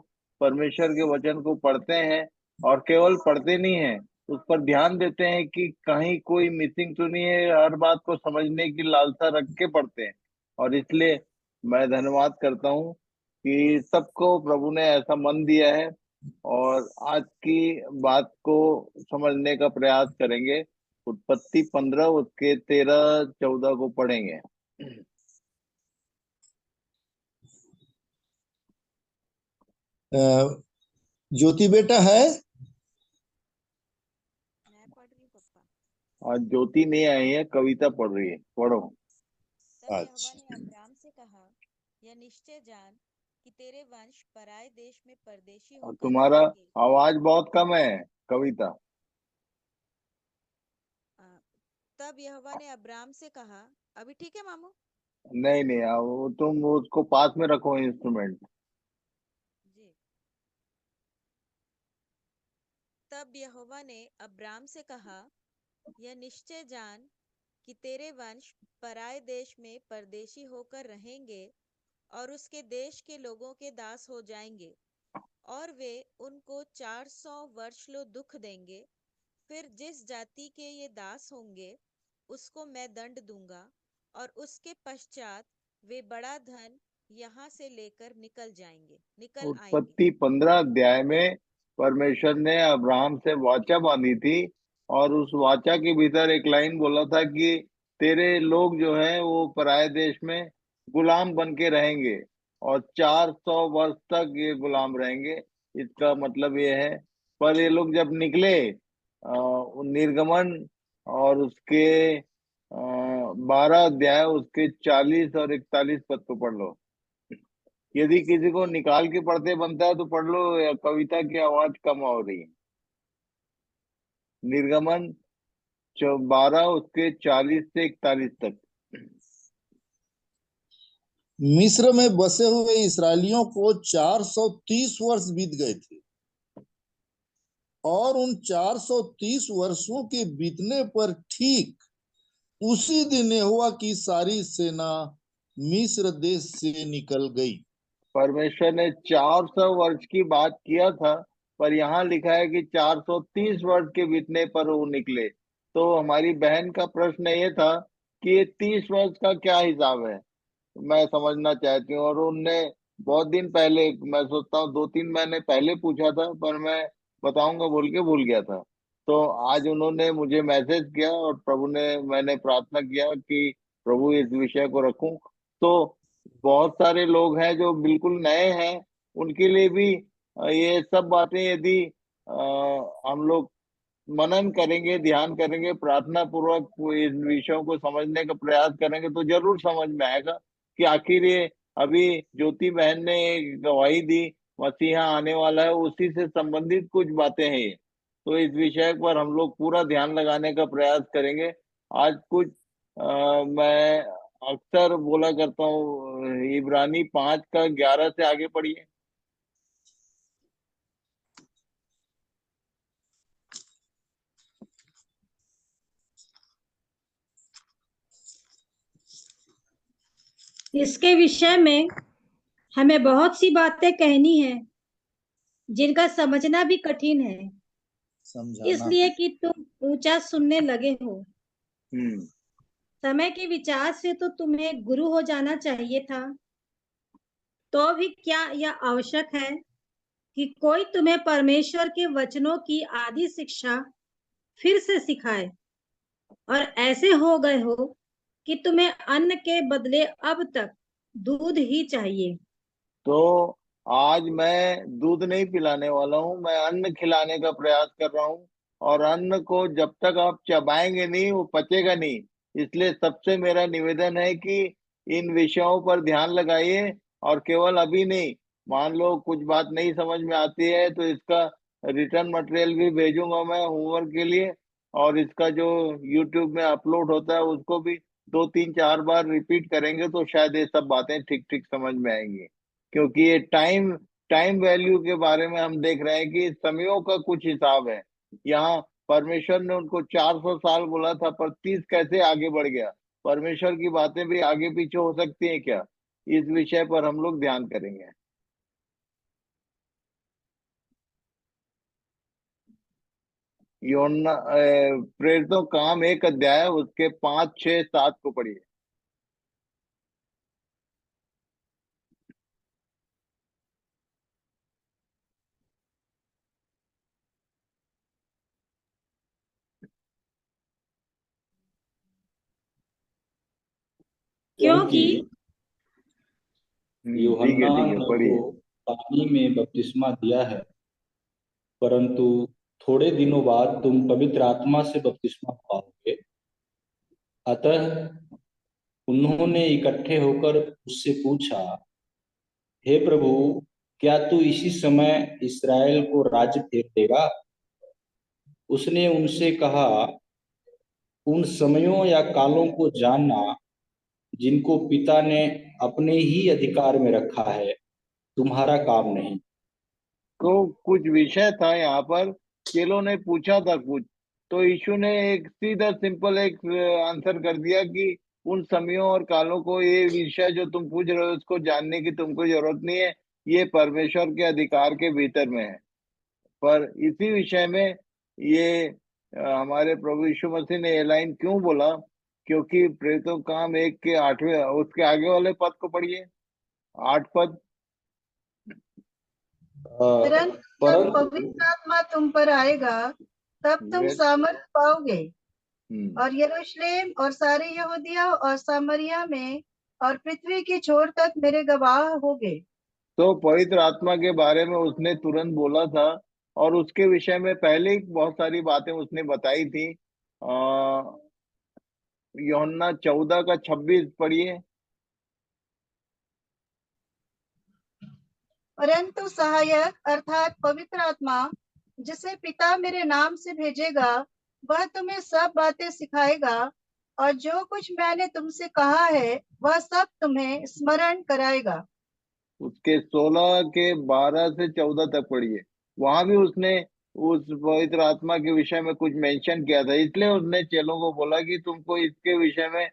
परमेश्वर के वचन को पढ़ते हैं, और केवल पढ़ते नहीं हैं, उस पर ध्यान देते हैं कि कहीं कोई मिसिंग तो नहीं है, हर बात को समझने की लालसा रख के पढ़ते हैं। और इसलिए मैं धन्यवाद करता हूँ कि सबको प्रभु ने ऐसा मन दिया है, और आज की बात को समझने का प्रयास करेंगे। उत्पत्ति 15 उसके 13-14 को पढ़ेंगे। ज्योति बेटा है? मैं पढ़ रही हूँ पप्पा। आज ज्योति नहीं आई है, कविता पढ़ रही है, पढ़ो। तब यहोवा अच्छा, ने अब्राम से कहा, यह निश्चय जान कि तेरे वंश पराए देश में परदेशी और होकर तुम्हारा रहेंगे। आवाज बहुत कम है, कविता। आ, तब यहोवा ने अब्राम से कहा, अभी ठीक है मामू? नहीं नहीं, वो तुम उसको पास में रखो इंस्ट्रूमेंट। जी। तब यहोवा ने अब्राम से कहा, यह निश्चय जान कि तेरे वंश पराए देश में परदेशी होकर रहेंगे और उसके देश के लोगों के दास हो जाएंगे, और वे उनको 400 वर्ष लो दुख देंगे। फिर जिस जाति के ये दास होंगे उसको मैं दंड दूंगा, और उसके पश्चात वे बड़ा धन यहाँ से लेकर निकल आएंगे। उत्पत्ति 15 अध्याय में परमेश्वर ने अब्राहम से वाचा बांधी थी, और उस वाचा के भीतर एक लाइन बोला था कि तेरे लोग जो है वो पराये देश में गुलाम बन के रहेंगे, और 400 वर्ष तक ये गुलाम रहेंगे। इसका मतलब ये है, पर ये लोग जब निकले निर्गमन और उसके 12 अध्याय उसके 40 और 41 पद को पढ़ लो। यदि किसी को निकाल के पढ़ते बनता है तो पढ़ लो, या कविता की आवाज कम हो रही है। निर्गमन 12 उसके 40 से 41 तक। मिस्र में बसे हुए इसराइलियों को 430 वर्ष बीत गए थे, और उन 430 वर्षों के बीतने पर ठीक उसी दिन यहोवा की सारी सेना मिस्र देश से निकल गई। परमेश्वर ने 400 वर्ष की बात किया था, पर यहाँ लिखा है कि 430 वर्ष के बीतने पर वो निकले। तो हमारी बहन का प्रश्न ये था कि ये 30 वर्ष का क्या हिसाब है, मैं समझना चाहती हूँ। और उनने बहुत दिन पहले, मैं सोचता हूँ 2-3 महीने पहले पूछा था, पर मैं बताऊंगा बोल के भूल गया था। तो आज उन्होंने मुझे मैसेज किया और मैंने प्रार्थना किया कि प्रभु इस विषय को रखूं। तो बहुत सारे लोग हैं जो बिल्कुल नए हैं, उनके लिए भी ये सब बातें यदि हम लोग मनन करेंगे, ध्यान करेंगे, प्रार्थना पूर्वक इन विषयों को समझने का प्रयास करेंगे, तो जरूर समझ में आएगा कि आखिर ये अभी ज्योति बहन ने गवाही दी मसीहा आने वाला है, उसी से संबंधित कुछ बातें हैं ये। तो इस विषय पर हम लोग पूरा ध्यान लगाने का प्रयास करेंगे। आज कुछ मैं अक्सर बोला करता हूँ, इब्रानी 5 का 11 से आगे पढ़िए। इसके विषय में हमें बहुत सी बातें कहनी है जिनका समझना भी कठिन है, समझाना इसलिए कि तुम ऊंचा सुनने लगे हो। हम्म समय के विचार से तो तुम्हें गुरु हो जाना चाहिए था, तो भी क्या यह आवश्यक है कि कोई तुम्हें परमेश्वर के वचनों की आधी शिक्षा फिर से सिखाए, और ऐसे हो गए हो कि तुम्हें अन्न के बदले अब तक दूध ही चाहिए। तो आज मैं दूध नहीं पिलाने वाला हूँ, मैं अन्न खिलाने का प्रयास कर रहा हूँ। और अन्न को जब तक आप चबाएंगे नहीं, वो पचेगा नहीं। इसलिए सबसे मेरा निवेदन है कि इन विषयों पर ध्यान लगाइए, और केवल अभी नहीं, मान लो कुछ बात नहीं समझ में आती है तो इसका रिटर्न मटेरियल भी भेजूंगा मैं होमवर्क के लिए, और इसका जो यूट्यूब में अपलोड होता है उसको भी 2-3-4 बार रिपीट करेंगे तो शायद ये सब बातें ठीक ठीक समझ में आएंगी। क्योंकि ये टाइम टाइम वैल्यू के बारे में हम देख रहे हैं कि समयों का कुछ हिसाब है। यहाँ परमेश्वर ने उनको 400 साल बोला था, पर 30 कैसे आगे बढ़ गया? परमेश्वर की बातें भी आगे पीछे हो सकती हैं क्या? इस विषय पर हम लोग ध्यान करेंगे। योना प्रेरितों काम 1 अध्याय उसके 5, 6, 7 को पढ़िए। क्योंकि ठीक है, यूहन्ना ठीक है, ने पढ़िए। तो पानी में बपतिस्मा दिया है, परंतु थोड़े दिनों बाद तुम पवित्र आत्मा से बपतिस्मा पाओगे। अतः उन्होंने इकट्ठे होकर उससे पूछा, हे प्रभु, क्या तू इसी समय इस्राएल को राज्य फेर देगा? उसने उनसे कहा, उन समयों या कालों को जानना जिनको पिता ने अपने ही अधिकार में रखा है, तुम्हारा काम नहीं। तो कुछ विषय था यहाँ पर, चेलों ने पूछा था कुछ, तो यीशु ने एक सीधा सिंपल एक आंसर कर दिया कि उन समयों और कालों को, ये विषय जो तुम पूछ रहे हो उसको जानने की तुमको जरूरत नहीं है, ये परमेश्वर के अधिकार के भीतर में है। पर इसी विषय में ये हमारे प्रभु यीशु मसीह ने ये लाइन क्यों बोला? क्योंकि प्रेरितों काम 1 के 8वें उसके आगे वाले पद को पढ़िए, 8 पद। परंतु जब परंतु पवित्र आत्मा तुम पर आएगा तब तुम Yes. सामर्थ पाओगे, हम्म और यरूशलेम और सारे यहूदिया और सामरिया में और पृथ्वी की छोर तक मेरे गवाह होगे। तो पवित्र आत्मा के बारे में उसने तुरंत बोला था, और उसके विषय में पहले ही बहुत सारी बातें उसने बताई थी। यूहन्ना 14:26 पढ़िए। परंतु सहायक अर्थात पवित्र आत्मा जिसे पिता मेरे नाम से भेजेगा, वह तुम्हें सब बातें सिखाएगा और जो कुछ मैंने तुमसे कहा है वह सब तुम्हें स्मरण कराएगा। उसके 16 के 12 से 14 तक पढ़िए। वहां भी उसने उस पवित्र आत्मा के विषय में कुछ मेंशन किया था, इसलिए उसने चेलों को बोला कि तुमको इसके विषय में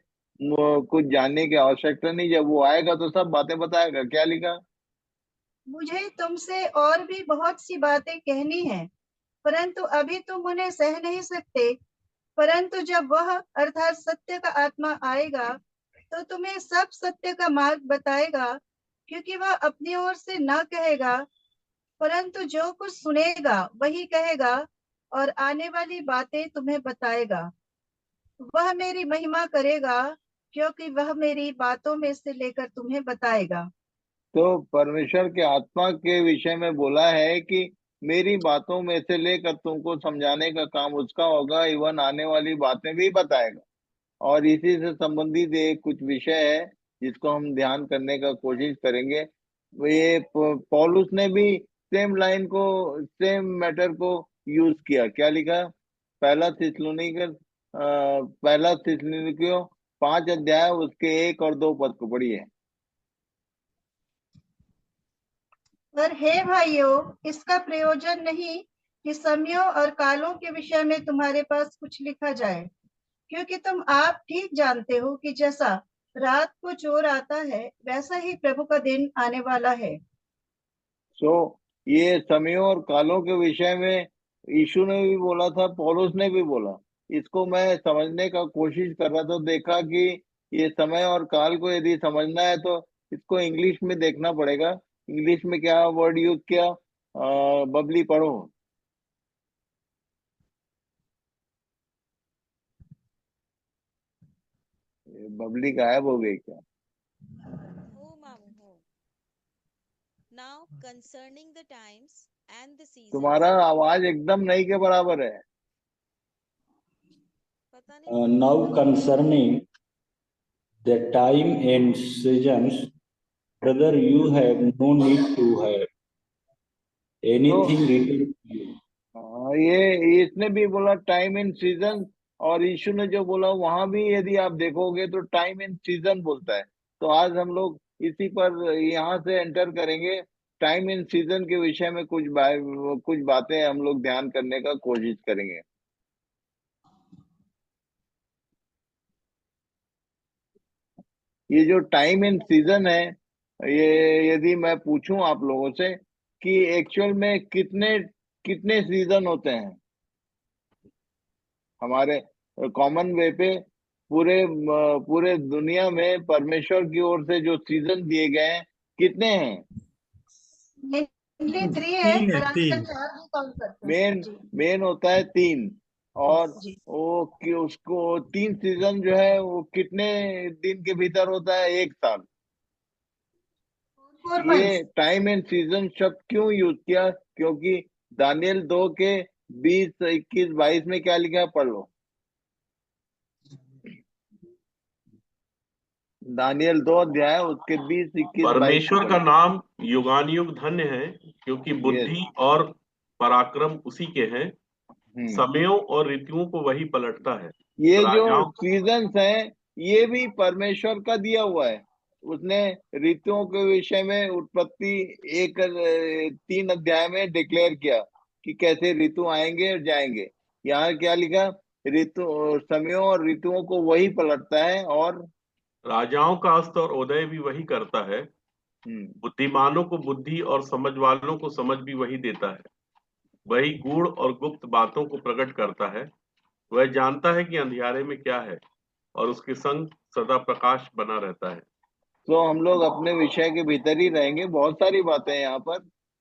कुछ जानने की आवश्यकता नहीं, जब वो आएगा तो सब बातें बताएगा। क्या लिखा? मुझे तुमसे और भी बहुत सी बातें कहनी है, परंतु अभी तुम उन्हें सह नहीं सकते। परंतु जब वह अर्थात सत्य का आत्मा आएगा तो तुम्हें सब सत्य का मार्ग बताएगा, क्योंकि वह अपनी ओर से न कहेगा, परंतु जो कुछ सुनेगा वही कहेगा और आने वाली बातें तुम्हें बताएगा। वह मेरी महिमा करेगा, क्योंकि वह मेरी बातों में से लेकर तुम्हें बताएगा। तो परमेश्वर के आत्मा के विषय में बोला है कि मेरी बातों में से लेकर तुमको समझाने का काम उसका होगा, इवन आने वाली बातें भी बताएगा। और इसी से संबंधित एक कुछ विषय है जिसको हम ध्यान करने का कोशिश करेंगे। ये पौलुस ने भी सेम लाइन को, सेम मैटर को यूज किया। क्या लिखा? पहला थिस्सलुनीकियों 5 अध्याय उसके 1 और 2 पद को पढ़िए। पर हे भाइयों, इसका प्रयोजन नहीं कि समयों और कालों के विषय में तुम्हारे पास कुछ लिखा जाए, क्योंकि तुम आप ठीक जानते हो कि जैसा रात को चोर आता है वैसा ही प्रभु का दिन आने वाला है। सो ये समयों और कालों के विषय में यीशु ने भी बोला था, पौलुस ने भी बोला। इसको मैं समझने का कोशिश कर रहा था, देखा कि ये समय और काल को यदि समझना है तो इसको इंग्लिश में देखना पड़ेगा। इंग्लिश में क्या वर्ड यूज किया? बबली पढ़ो। बबली गायब हो गई क्या? हो मामू हो। Now concerning the times and the seasons, तुम्हारा आवाज एकदम नहीं के बराबर है। पता नहीं Now concerning the time and seasons, brother, you have no need to have anything written to you. ये इसने भी बोला टाइम एंड सीजन, और यीशु ने जो बोला वहां भी यदि आप देखोगे तो टाइम एंड सीजन बोलता है। तो आज हम लोग इसी पर यहाँ से एंटर करेंगे। टाइम एंड सीजन के विषय में कुछ बातें हम लोग ध्यान करने का कोशिश करेंगे। ये जो टाइम एंड सीजन है, ये यदि मैं पूछूं आप लोगों से कि एक्चुअल में कितने कितने सीजन होते हैं हमारे कॉमन वे पे, पूरे दुनिया में परमेश्वर की ओर से जो सीजन दिए गए हैं कितने हैं? मेनली 3 है, तीन है, पर आजकल 3। 4 भी काउंट करते हैं मेन जी। मेन होता है 3। और जी, वो कि उसको 3 सीजन जो है वो कितने दिन के भीतर होता है? 1 साल। 4 ये months। टाइम एंड सीजन शब्द क्यों यूज किया? क्योंकि दानियल 2 के 20, 21, 22 में क्या लिखा है? पढ़ लो। दानियल 2 अध्याय उसके 20, 21, 22 परमेश्वर का नाम युगानुयुग धन्य है, क्योंकि बुद्धि और पराक्रम उसी के हैं। समयों और ऋतुओं को वही पलटता है। ये जो राजाओं सीजन्स हैं ये भी परमेश्वर का दिया हुआ है। उसने ऋतुओं के विषय में उत्पत्ति 3 अध्याय में डिक्लेयर किया कि कैसे ऋतु आएंगे और जाएंगे। यहाँ क्या लिखा? ऋतु, समयों और ऋतुओं को वही पलटता है और राजाओं का अस्त और उदय भी वही करता है। बुद्धिमानों को बुद्धि और समझ वालों को समझ भी वही देता है। वही गूढ़ और गुप्त बातों को प्रकट करता है। वह जानता है कि अंधियारे में क्या है और उसके संग सदा प्रकाश बना रहता है। तो हम लोग अपने विषय के भीतर ही रहेंगे। बहुत सारी बातें हैं यहाँ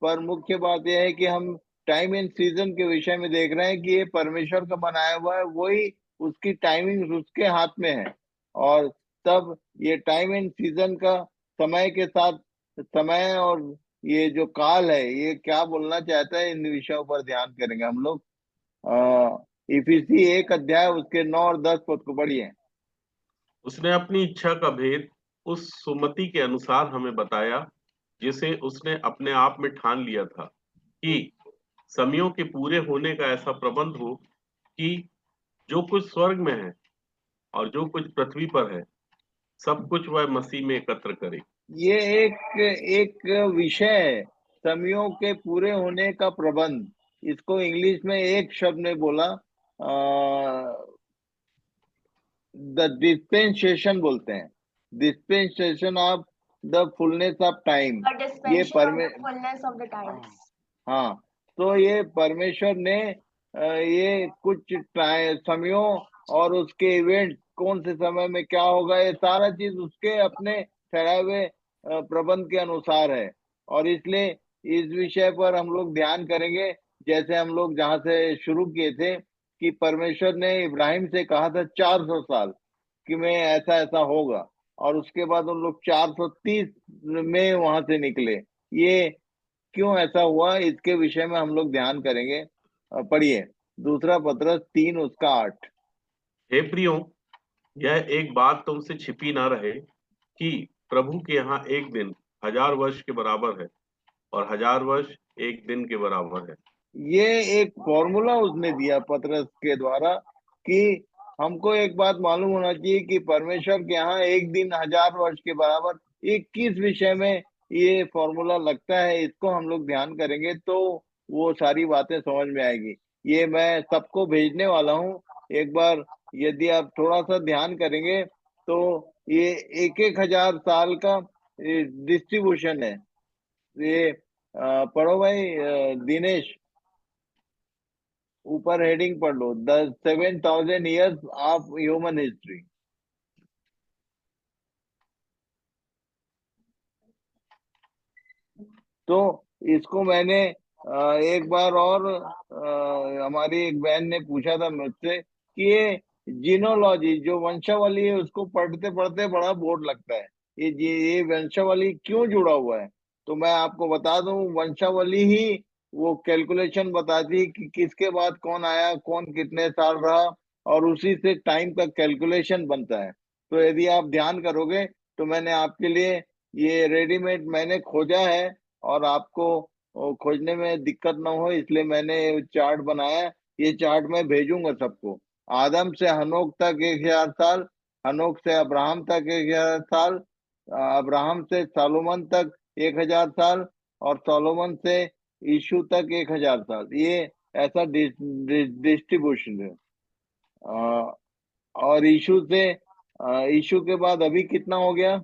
पर मुख्य बात यह है कि हम टाइम एंड सीजन के विषय में देख रहे हैं कि ये परमेश्वर का बनाया हुआ है, वही उसकी टाइमिंग उसके हाथ में है। और तब ये टाइम एंड सीजन का समय के साथ समय और ये जो काल है ये क्या बोलना चाहता है, इन विषयों पर ध्यान करेंगे हम लोग। इफिसी 1 अध्याय उसके 9 और 10 पद को पढ़िए। उसने अपनी इच्छा का भेद उस सुमति के अनुसार हमें बताया, जिसे उसने अपने आप में ठान लिया था, कि समयों के पूरे होने का ऐसा प्रबंध हो कि जो कुछ स्वर्ग में है और जो कुछ पृथ्वी पर है, सब कुछ वह मसीह में एकत्र करे। ये एक विषय है, समयों के पूरे होने का प्रबंध। इसको इंग्लिश में एक शब्द में बोला, द डिस्पेंसेशन बोलते हैं, dispensation of the fullness of time. ये फुलनेस ऑफ द टाइम्स। हाँ, तो ये परमेश्वर ने ये कुछ समयों और उसके इवेंट, कौन से समय में क्या होगा, ये सारा चीज उसके अपने ठहराए हुए प्रबंध के अनुसार है। और इसलिए इस विषय पर हम लोग ध्यान करेंगे, जैसे हम लोग जहाँ से शुरू किए थे कि परमेश्वर ने इब्राहिम से कहा था 400 साल कि मैं ऐसा ऐसा होगा, और उसके बाद उन लोग 430 में वहां से निकले। ये क्यों ऐसा हुआ, इसके विषय में हम लोग ध्यान करेंगे। पढ़िए दूसरा पत्रस 3 उसका 8। हे प्रियो, यह एक बात तुमसे छिपी ना रहे कि प्रभु के यहाँ एक दिन 1000 वर्ष के बराबर है और 1000 वर्ष एक दिन के बराबर है। ये एक फॉर्मूला उसने दिया पतरस के द्वारा कि हमको एक बात मालूम होना चाहिए कि परमेश्वर के यहाँ एक दिन 1000 वर्ष के बराबर। ये किस विषय में ये फॉर्मूला लगता है, इसको हम लोग ध्यान करेंगे तो वो सारी बातें समझ में आएगी। ये मैं सबको भेजने वाला हूँ। एक बार यदि आप थोड़ा सा ध्यान करेंगे तो ये 1000 साल का डिस्ट्रीब्यूशन है। ये पढ़ो भाई दिनेश, ऊपर हेडिंग पढ़ लो, the 7000 years of human history. तो इसको मैंने एक बार और हमारी एक बहन ने पूछा था मुझसे कि ये जीनोलॉजी जो वंशावली है उसको पढ़ते पढ़ते बड़ा बोर लगता है, ये वंशावली क्यों जुड़ा हुआ है। तो मैं आपको बता दूं, वंशावली ही वो कैलकुलेशन बताती है कि किसके बाद कौन आया, कौन कितने साल रहा, और उसी से टाइम का कैलकुलेशन बनता है। तो यदि आप ध्यान करोगे तो मैंने आपके लिए ये रेडीमेड मैंने खोजा है, और आपको खोजने में दिक्कत ना हो इसलिए मैंने चार्ट बनाया। ये चार्ट मैं भेजूंगा सबको। आदम से हनोक तक 1000 साल, हनोक से अब्राहम तक 1000 साल, अब्राहम से सोलोमन तक 1000 साल, और सोलोमन से यीशु तक 1000 साल। ये ऐसा डिस्ट्रीब्यूशन है। और यीशु के बाद अभी कितना हो गया?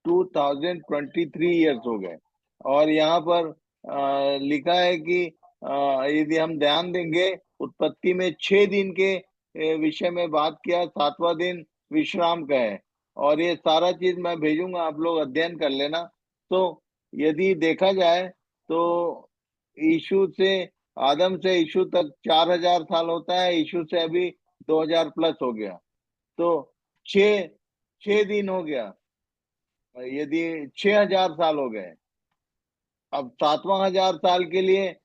2023 ईयर्स हो गए। और यहाँ पर लिखा है कि यदि हम ध्यान देंगे, उत्पत्ति में 6 दिन के विषय में बात किया, 7वां दिन विश्राम का है। और ये सारा चीज मैं भेजूंगा, आप लोग अध्ययन कर लेना। तो यदि देखा जाए तो यीशु से, आदम से यीशु तक 4000 साल होता है, यीशु से अभी 2000 प्लस हो गया, तो 6 दिन हो गया, यदि 6000 साल हो गए। अब 7वां 1000 साल के लिए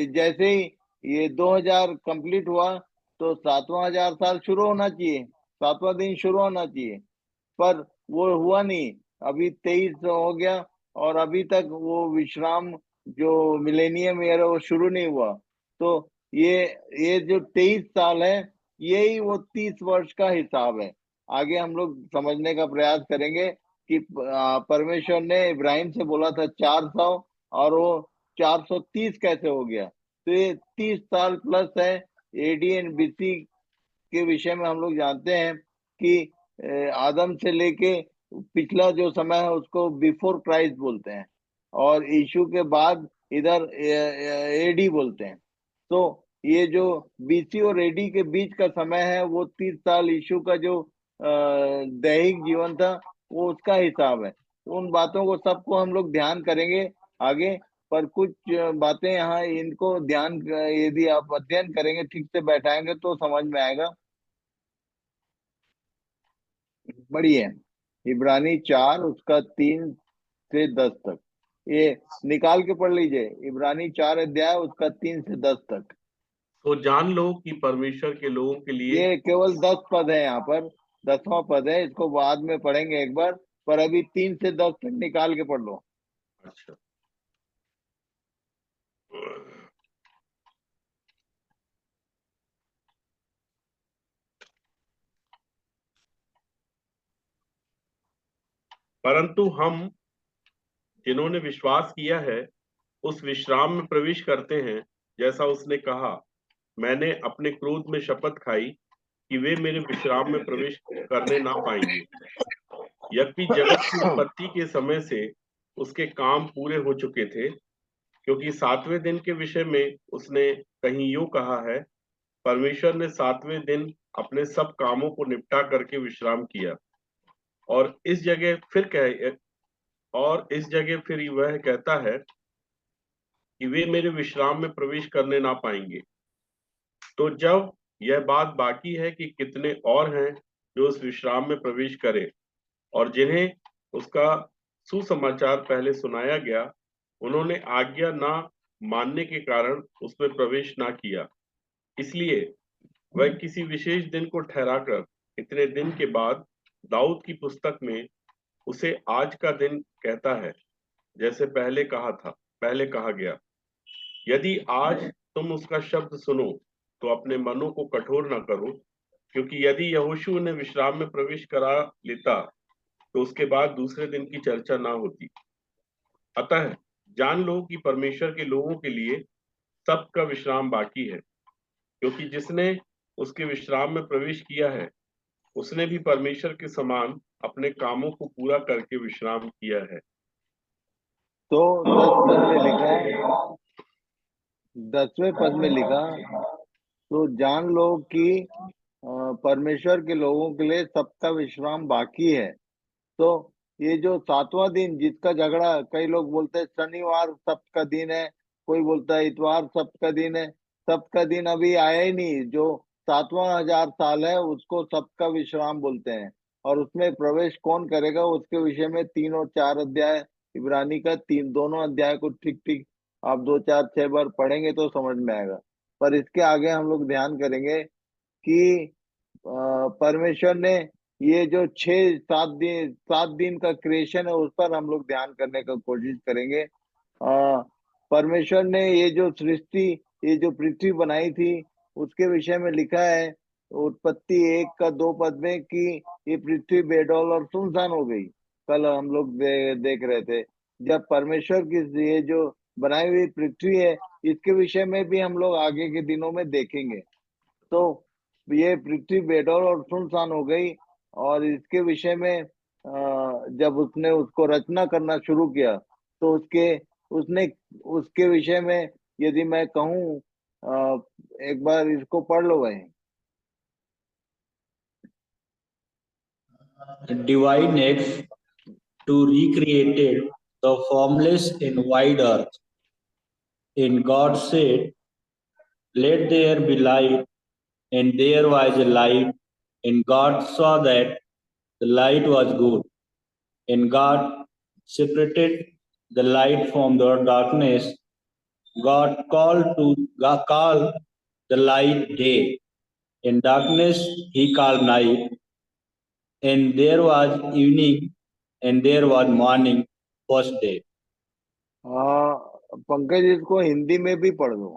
जैसे ही ये 2000 कंप्लीट हुआ तो 7वां 1000 साल शुरू होना चाहिए, 7वां दिन शुरू होना चाहिए, पर वो हुआ नहीं। अभी 23 हो गया और अभी तक वो विश्राम जो मिलेनियम ईयर है वो शुरू नहीं हुआ। तो ये जो 23 साल है, यही वो 30 वर्ष का हिसाब है। आगे हम लोग समझने का प्रयास करेंगे कि परमेश्वर ने इब्राहिम से बोला था 400 और वो 430 कैसे हो गया। तो ये 30 साल प्लस है। एडी एंड बीसी के विषय में हम लोग जानते हैं कि आदम से लेके पिछला जो समय है उसको बिफोर क्राइस्ट बोलते हैं, और यीशु के बाद इधर एडी बोलते हैं। तो ये जो बीसी और एडी के बीच का समय है वो 30 साल यीशु का जो दैहिक जीवन था वो उसका हिसाब है। उन बातों को सबको हम लोग ध्यान करेंगे आगे, पर कुछ बातें यहाँ इनको ध्यान यदि आप अध्ययन करेंगे, ठीक से बैठाएंगे तो समझ में आएगा। बढ़िया, इब्रानी 4 उसका 3 से 10 तक, ये निकाल के पढ़ लीजिए। इब्रानी 4 अध्याय उसका 3 से 10 तक। तो जान लो कि परमेश्वर के लोगों के लिए ये केवल 10 पद है, यहाँ पर 10वां पद है, इसको बाद में पढ़ेंगे एक बार, पर अभी 3 से 10 तक निकाल के पढ़ लो। अच्छा, परंतु हम जिन्होंने विश्वास किया है उस विश्राम में प्रवेश करते हैं, जैसा उसने कहा, मैंने अपने क्रोध में शपथ खाई कि वे मेरे विश्राम में प्रवेश करने ना पाएंगे। यद्यपि जगत की उत्पत्ति के समय से उसके काम पूरे हो चुके थे, क्योंकि 7वें दिन के विषय में उसने कहीं यूं कहा है, परमेश्वर ने 7वें दिन अपने सब कामों को निपटा करके विश्राम किया। और इस जगह फिर वह कहता है कि वे मेरे विश्राम में प्रवेश करने ना पाएंगे। तो जब यह बात बाकी है कि कितने और हैं जो उस विश्राम में प्रवेश करें, और जिन्हें उसका सुसमाचार पहले सुनाया गया, उन्होंने आज्ञा ना मानने के कारण उसमें प्रवेश ना किया। इसलिए वह किसी विशेष दिन को ठहराकर इतने दिन के बाद दाऊद की पुस्तक में उसे आज का दिन कहता है, जैसे पहले कहा गया, यदि आज तुम उसका शब्द सुनो तो अपने मनों को कठोर न करो, क्योंकि यदि यहोशू ने विश्राम में प्रवेश करा लेता तो उसके बाद दूसरे दिन की चर्चा ना होती। अतः जान लो कि परमेश्वर के लोगों के लिए सबका विश्राम बाकी है, क्योंकि जिसने उसके विश्राम में प्रवेश किया है उसने भी परमेश्वर के समान अपने कामों को पूरा करके विश्राम किया है। तो 10 पद में लिखा, 10वें पद में लिखा, तो जान लो कि परमेश्वर के लोगों के लिए सबका विश्राम बाकी है। तो ये जो 7वां दिन जिसका झगड़ा, कई लोग बोलते हैं शनिवार सबका दिन है, कोई बोलता है इतवार सबका दिन है। सबका दिन अभी आया ही नहीं। जो 7वां 1000 साल है उसको सबका विश्राम बोलते हैं, और उसमें प्रवेश कौन करेगा उसके विषय में 3 और 4 अध्याय इब्रानी का, दोनों अध्याय को ठीक ठीक आप 2 4 6 बार पढ़ेंगे तो समझ में आएगा। पर इसके आगे हम लोग ध्यान करेंगे कि परमेश्वर ने ये जो 7 दिन का क्रिएशन है उस पर हम लोग ध्यान करने का कोशिश करेंगे। परमेश्वर ने ये जो सृष्टि, ये जो पृथ्वी बनाई थी उसके विषय में लिखा है उत्पत्ति 1 का 2 पद में कि ये पृथ्वी बेडौल और सुनसान हो गई। कल हम लोग देख रहे थे जब परमेश्वर की ये जो बनाई हुई पृथ्वी है इसके विषय में भी हम लोग आगे के दिनों में देखेंगे। तो ये पृथ्वी बेडौल और सुनसान हो गई, और इसके विषय में जब उसने उसको रचना करना शुरू किया तो उसके विषय में यदि मैं कहूँ, एक बार इसको पढ़ लो भाई। Divine acts to recreate the formless and wide earth. And God said, let there be light, and there was a light, and God saw that the light was good. And God separated the light from the darkness. God called the light day, and darkness he called night. And there was evening, and there was morning, first day. Pankaj इसको हिंदी में भी पढ़ दो।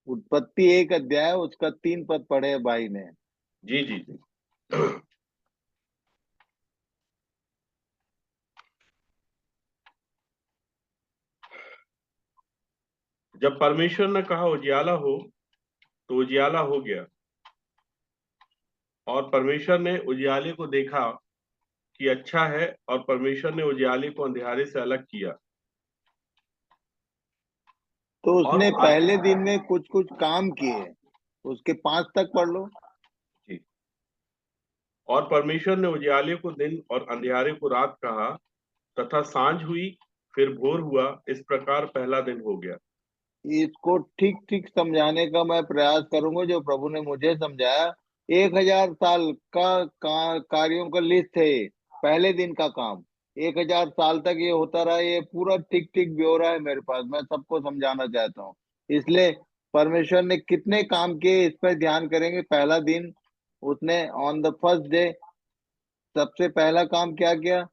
उत्पत्ति 1 अध्याय उसका 3 पद पढ़े भाई ने। जी जी जी। जब परमेश्वर ने कहा उजियाला हो तो उजियाला हो गया, और परमेश्वर ने उजियाले को देखा कि अच्छा है, और परमेश्वर ने उजियाले को अंधियारे से अलग किया। तो उसने पहले दिन में कुछ कुछ काम किए, उसके 5 तक पढ़ लो। जी। और परमेश्वर ने उजियाले को दिन और अंधियारे को रात कहा, तथा सांझ हुई फिर भोर हुआ, इस प्रकार पहला दिन हो गया। इसको ठीक ठीक समझाने का मैं प्रयास करूंगा जो प्रभु ने मुझे समझाया। 1000 साल का कार्यों का लिस्ट है, पहले दिन का काम 1000 साल तक ये होता रहा। ये पूरा ठीक ठीक ब्यौरा है मेरे पास, मैं सबको समझाना चाहता हूँ। इसलिए परमेश्वर ने कितने काम किए इस पर ध्यान करेंगे। पहला दिन उसने ऑन द फर्स्ट डे सबसे पहला काम क्या किया?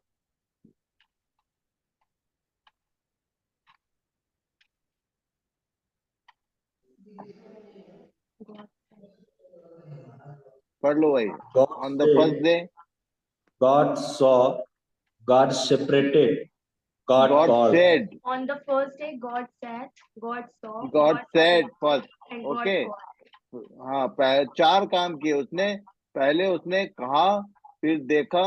पढ़ लो भाई। God on the first said, day God saw, God separated, God God called. Said, On the first day, God said, God saw, God said separated, first. and God okay, called. हाँ, चार काम किए उसने। पहले उसने कहा, फिर देखा,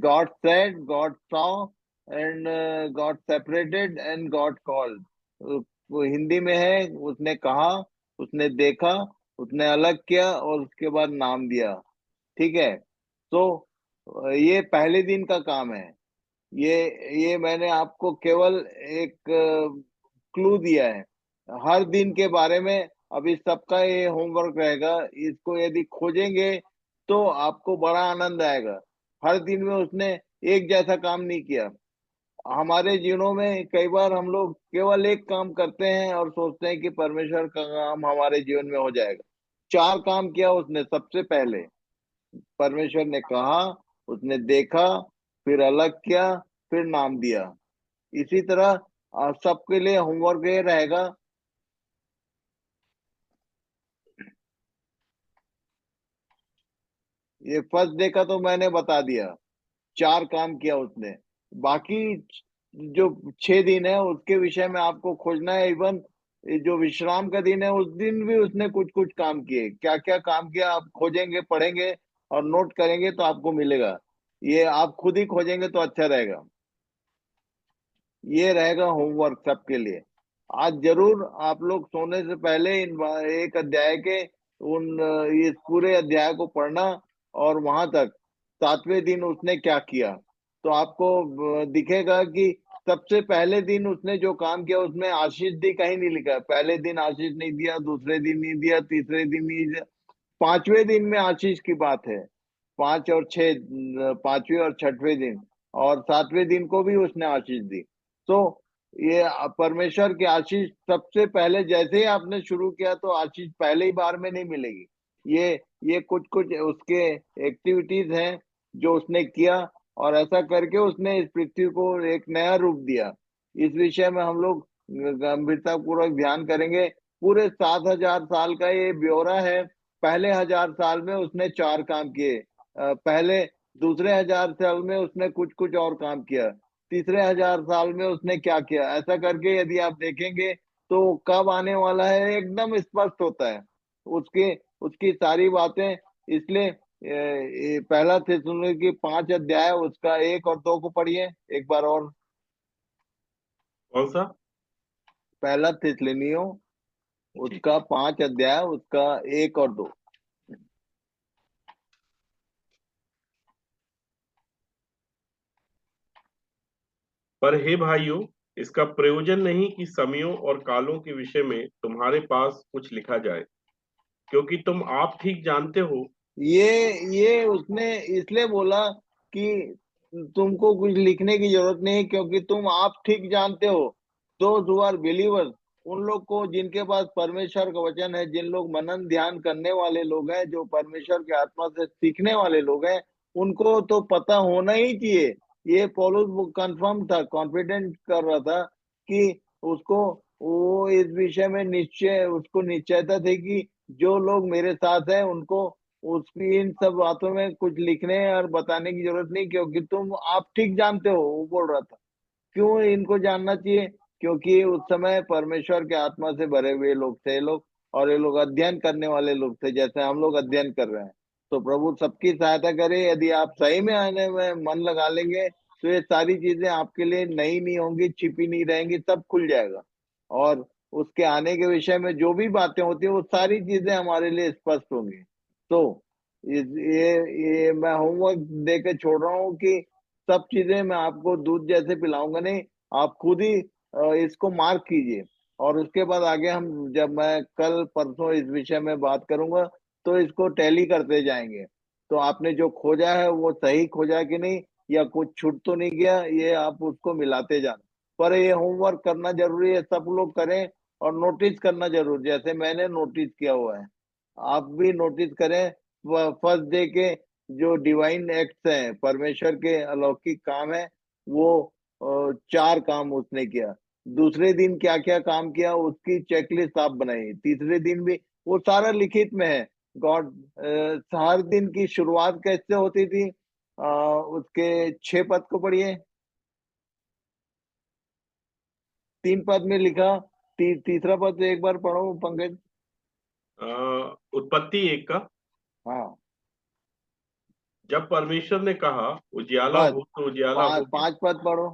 God said, God saw and God separated and God called. वो हिंदी में है, उसने कहा, उसने देखा, उसने अलग किया और उसके बाद नाम दिया। ठीक है, तो ये पहले दिन का काम है। ये ये मैंने आपको केवल एक क्लू दिया है। हर दिन के बारे में अभी सबका ये होमवर्क रहेगा। इसको यदि खोजेंगे तो आपको बड़ा आनंद आएगा। हर दिन में उसने एक जैसा काम नहीं किया। हमारे जीवनों में कई बार हम लोग केवल एक काम करते हैं और सोचते हैं कि परमेश्वर का काम हमारे जीवन में हो जाएगा। चार काम किया उसने। सबसे पहले परमेश्वर ने कहा, उसने देखा, फिर अलग किया, फिर नाम दिया। इसी तरह सबके लिए होमवर्क ये रहेगा। ये फर्स्ट डे का तो मैंने बता दिया, चार काम किया उसने। बाकी जो 6 दिन है उसके विषय में आपको खोजना है। इवन जो विश्राम का दिन है उस दिन भी उसने कुछ कुछ काम किए। क्या क्या काम किया आप खोजेंगे, पढ़ेंगे और नोट करेंगे तो आपको मिलेगा। ये आप खुद ही खोजेंगे तो अच्छा रहेगा। ये रहेगा होमवर्क सबके लिए। आज जरूर आप लोग सोने से पहले इन एक अध्याय के इस पूरे अध्याय को पढ़ना और वहां तक 7वें दिन उसने क्या किया तो आपको दिखेगा कि सबसे पहले दिन उसने जो काम किया उसमें आशीष दी कहीं नहीं लिखा है। पहले दिन आशीष नहीं दिया, दूसरे दिन नहीं दिया, तीसरे दिन नहीं दिया, 5वें दिन में आशीष की बात है। 5 और 6, 5वें और 6वें दिन, और 7वें दिन को भी उसने आशीष दी। तो ये परमेश्वर की आशीष सबसे पहले, जैसे ही आपने शुरू किया तो आशीष पहले ही बार में नहीं मिलेगी। ये कुछ कुछ उसके एक्टिविटीज हैं जो उसने किया और ऐसा करके उसने इस पृथ्वी को एक नया रूप दिया। इस विषय में हम लोग गंभीरता पूर्वक ध्यान करेंगे। पूरे 7,000 साल का ये ब्यौरा है। पहले 1,000 साल में उसने चार काम किए। पहले दूसरे 1,000 साल में उसने कुछ कुछ और काम किया। तीसरे 1,000 साल में उसने क्या किया। ऐसा करके यदि आप देखेंगे तो कब आने वाला है एकदम स्पष्ट होता है उसके उसकी सारी बातें। इसलिए पहला थिस्सलुनीकि 5 अध्याय उसका 1 और 2 को पढ़िए एक बार और। कौन सा? पहला थिस्सलुनीयों उसका 5 अध्याय उसका 1 और 2। पर हे भाइयों, इसका प्रयोजन नहीं कि समयों और कालों के विषय में तुम्हारे पास कुछ लिखा जाए, क्योंकि तुम आप ठीक जानते हो। ये उसने इसलिए बोला कि तुमको कुछ लिखने की जरूरत नहीं, क्योंकि तुम आप ठीक जानते हो। दोज हु आर बिलीवर्स, उन लोग को जिनके पास परमेश्वर का वचन है, जिन लोग मनन ध्यान करने वाले लोग हैं, जो परमेश्वर की आत्मा से सीखने वाले लोग हैं, उनको तो पता होना ही चाहिए। ये पौलुस कंफर्म था, कॉन्फिडेंट कर रहा था कि उसको वो इस विषय में उसको निश्चयता थी कि जो लोग मेरे साथ हैं उनको उसकी इन सब बातों में कुछ लिखने और बताने की जरूरत नहीं, क्योंकि तुम आप ठीक जानते हो। वो बोल रहा था क्यों इनको जानना चाहिए, क्योंकि उस समय परमेश्वर के आत्मा से भरे हुए लोग थे ये लोग, और ये लोग अध्ययन करने वाले लोग थे जैसे हम लोग अध्ययन कर रहे हैं। तो प्रभु सबकी सहायता करे। यदि आप सही में आने में मन लगा लेंगे तो ये सारी चीजें आपके लिए नई नहीं होंगी, छिपी नहीं रहेंगी, सब खुल जाएगा। और उसके आने के विषय में जो भी बातें होती है वो सारी चीजें हमारे लिए स्पष्ट होंगी। तो ये मैं होमवर्क दे के छोड़ रहा हूँ कि सब चीजें मैं आपको दूध जैसे पिलाऊंगा नहीं, आप खुद ही इसको मार्क कीजिए। और उसके बाद आगे हम जब मैं कल परसों इस विषय में बात करूंगा तो इसको टैली करते जाएंगे। तो आपने जो खोजा है वो सही खोजा कि नहीं, या कुछ छूट तो नहीं गया, ये आप उसको मिलाते जाना। पर ये होमवर्क करना जरूरी है, सब लोग करें। और नोटिस करना जरूर, जैसे मैंने नोटिस किया हुआ है, आप भी नोटिस करें। फर्स्ट डे के जो डिवाइन एक्ट्स हैं, परमेश्वर के अलौकिक काम है, वो 4 काम उसने किया। दूसरे दिन क्या क्या काम किया उसकी चेकलिस्ट आप बनाइए। तीसरे दिन भी वो सारा लिखित में है। गॉड हर दिन की शुरुआत कैसे होती थी, उसके 6 पद को पढ़िए। 3 पद में लिखा, तीसरा पद एक बार पढ़ो पंकज। उत्पत्ति 1 का, हाँ जब परमेश्वर ने कहा उजियाला बस हो तो उजियाला हो गया। 5 पद पढ़ो,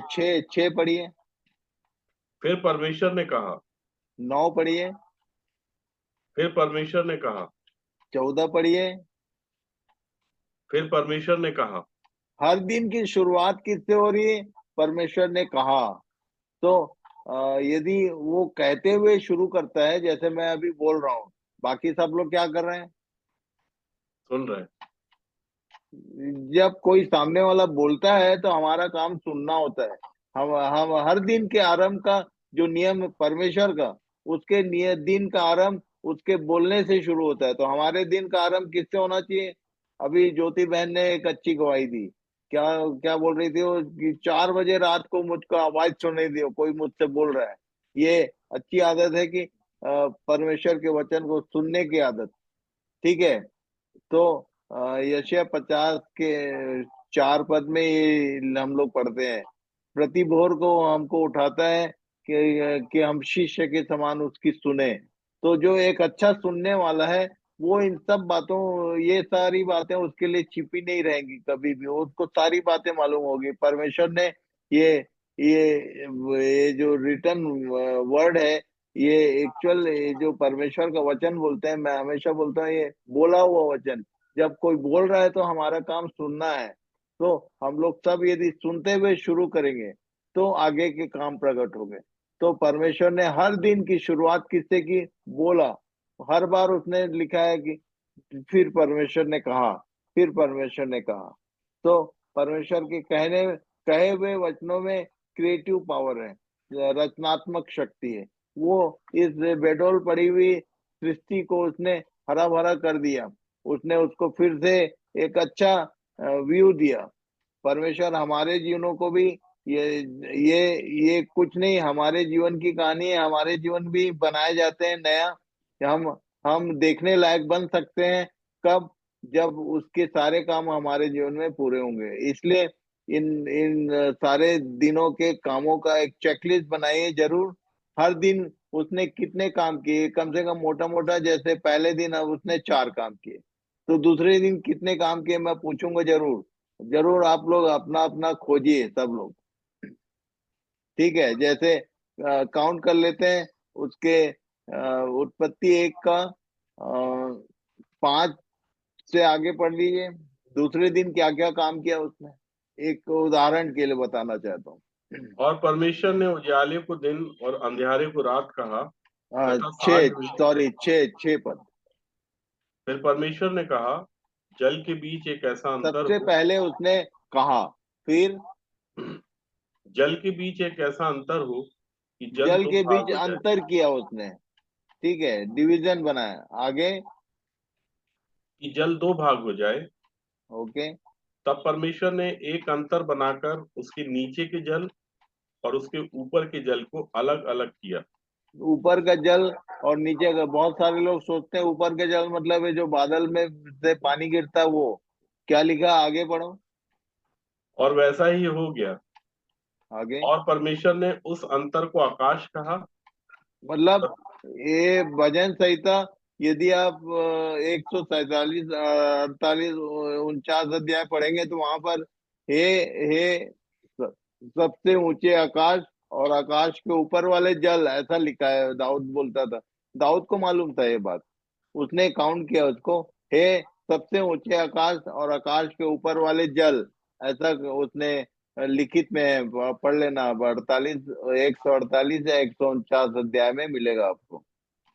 6 पढ़िए। फिर परमेश्वर ने कहा 9 पढ़िए। फिर परमेश्वर ने कहा 14 पढ़िए। फिर परमेश्वर ने कहा। हर दिन की शुरुआत किससे हो रही है? परमेश्वर ने कहा। तो यदि वो कहते हुए शुरू करता है, जैसे मैं अभी बोल रहा हूँ, बाकी सब लोग क्या कर रहे हैं? सुन रहे हैं। जब कोई सामने वाला बोलता है तो हमारा काम सुनना होता है। हम हर दिन के आरंभ का जो नियम है परमेश्वर का, उसके दिन का आरंभ उसके बोलने से शुरू होता है। तो हमारे दिन का आरंभ किससे होना चाहिए? अभी ज्योति बहन ने एक अच्छी गवाही दी। क्या क्या बोल रही थी वो कि 4 बजे रात को मुझको आवाज सुनाई दी, कोई मुझसे बोल रहा है। ये अच्छी आदत है कि परमेश्वर के वचन को सुनने की आदत। ठीक है। तो यशायाह 50 के 4 पद में ये हम लोग पढ़ते हैं, प्रति भोर को हमको उठाता है कि हम शिष्य के समान उसकी सुने। तो जो एक अच्छा सुनने वाला है, वो इन सब बातों, ये सारी बातें उसके लिए छिपी नहीं रहेंगी कभी भी, उसको सारी बातें मालूम होगी। परमेश्वर ने ये ये जो रिटर्न वर्ड है, ये एक्चुअल जो परमेश्वर का वचन बोलते हैं, मैं हमेशा बोलता हूँ ये बोला हुआ वचन। जब कोई बोल रहा है तो हमारा काम सुनना है। तो हम लोग सब यदि सुनते हुए शुरू करेंगे तो आगे के काम प्रकट होंगे। तो परमेश्वर ने हर दिन की शुरुआत किससे की? बोला। हर बार उसने लिखा है कि फिर परमेश्वर ने कहा, फिर परमेश्वर ने कहा। तो परमेश्वर के कहे हुए वचनों में क्रिएटिव पावर है, रचनात्मक शक्ति है। वो इस बेडोल पड़ी हुई सृष्टि को उसने हरा भरा कर दिया। उसने उसको फिर से एक अच्छा व्यू दिया। परमेश्वर हमारे जीवनों को भी ये ये ये कुछ नहीं, हमारे जीवन की कहानी है। हमारे जीवन भी बनाए जाते हैं नया, कि हम देखने लायक बन सकते हैं। कब? जब उसके सारे काम हमारे जीवन में पूरे होंगे। इसलिए इन इन सारे दिनों के कामों का एक चेकलिस्ट बनाइए जरूर। हर दिन उसने कितने काम किए, कम से कम मोटा मोटा, जैसे पहले दिन अब उसने 4 काम किए, तो दूसरे दिन कितने काम किए मैं पूछूंगा जरूर। जरूर आप लोग अपना अपना खोजिए सब लोग। ठीक है, जैसे काउंट कर लेते हैं उसके उत्पत्ति 1 का 5 से आगे पढ़ लीजिए। दूसरे दिन क्या क्या काम किया उसने, एक उदाहरण के लिए बताना चाहता हूँ। और परमेश्वर ने उजियाले को दिन और अंधियारे को रात कहा तथा साँझ हुई। 6 पद। फिर परमेश्वर ने कहा जल के बीच एक ऐसा अंतर सबसे हो। पहले उसने कहा, फिर जल के बीच एक ऐसा अंतर हो कि जल जल दो के भाग बीच हो जाए। अंतर किया उसने। ठीक है, डिवीजन बनाया। आगे कि जल 2 भाग हो जाए। ओके। तब परमेश्वर ने एक अंतर बनाकर उसके नीचे के जल और उसके ऊपर के जल को अलग अलग किया। ऊपर का जल और नीचे का, बहुत सारे लोग सोचते हैं ऊपर का जल मतलब है जो बादल में से पानी गिरता है, वो क्या लिखा? आगे पढ़ो। और वैसा ही हो गया। आगे और परमेश्वर ने उस अंतर को आकाश कहा। मतलब ये भजन संहिता, यदि आप 147 48 49 अध्याय पढ़ेंगे तो वहां पर हे सबसे ऊंचे आकाश और आकाश के ऊपर वाले जल, ऐसा लिखा है। दाऊद बोलता था, दाऊद को मालूम था ये बात, उसने काउंट किया उसको। हे सबसे ऊंचे आकाश और आकाश के ऊपर वाले जल, ऐसा उसने लिखित में है। पढ़ लेना, 148 या 149 अध्याय में मिलेगा आपको।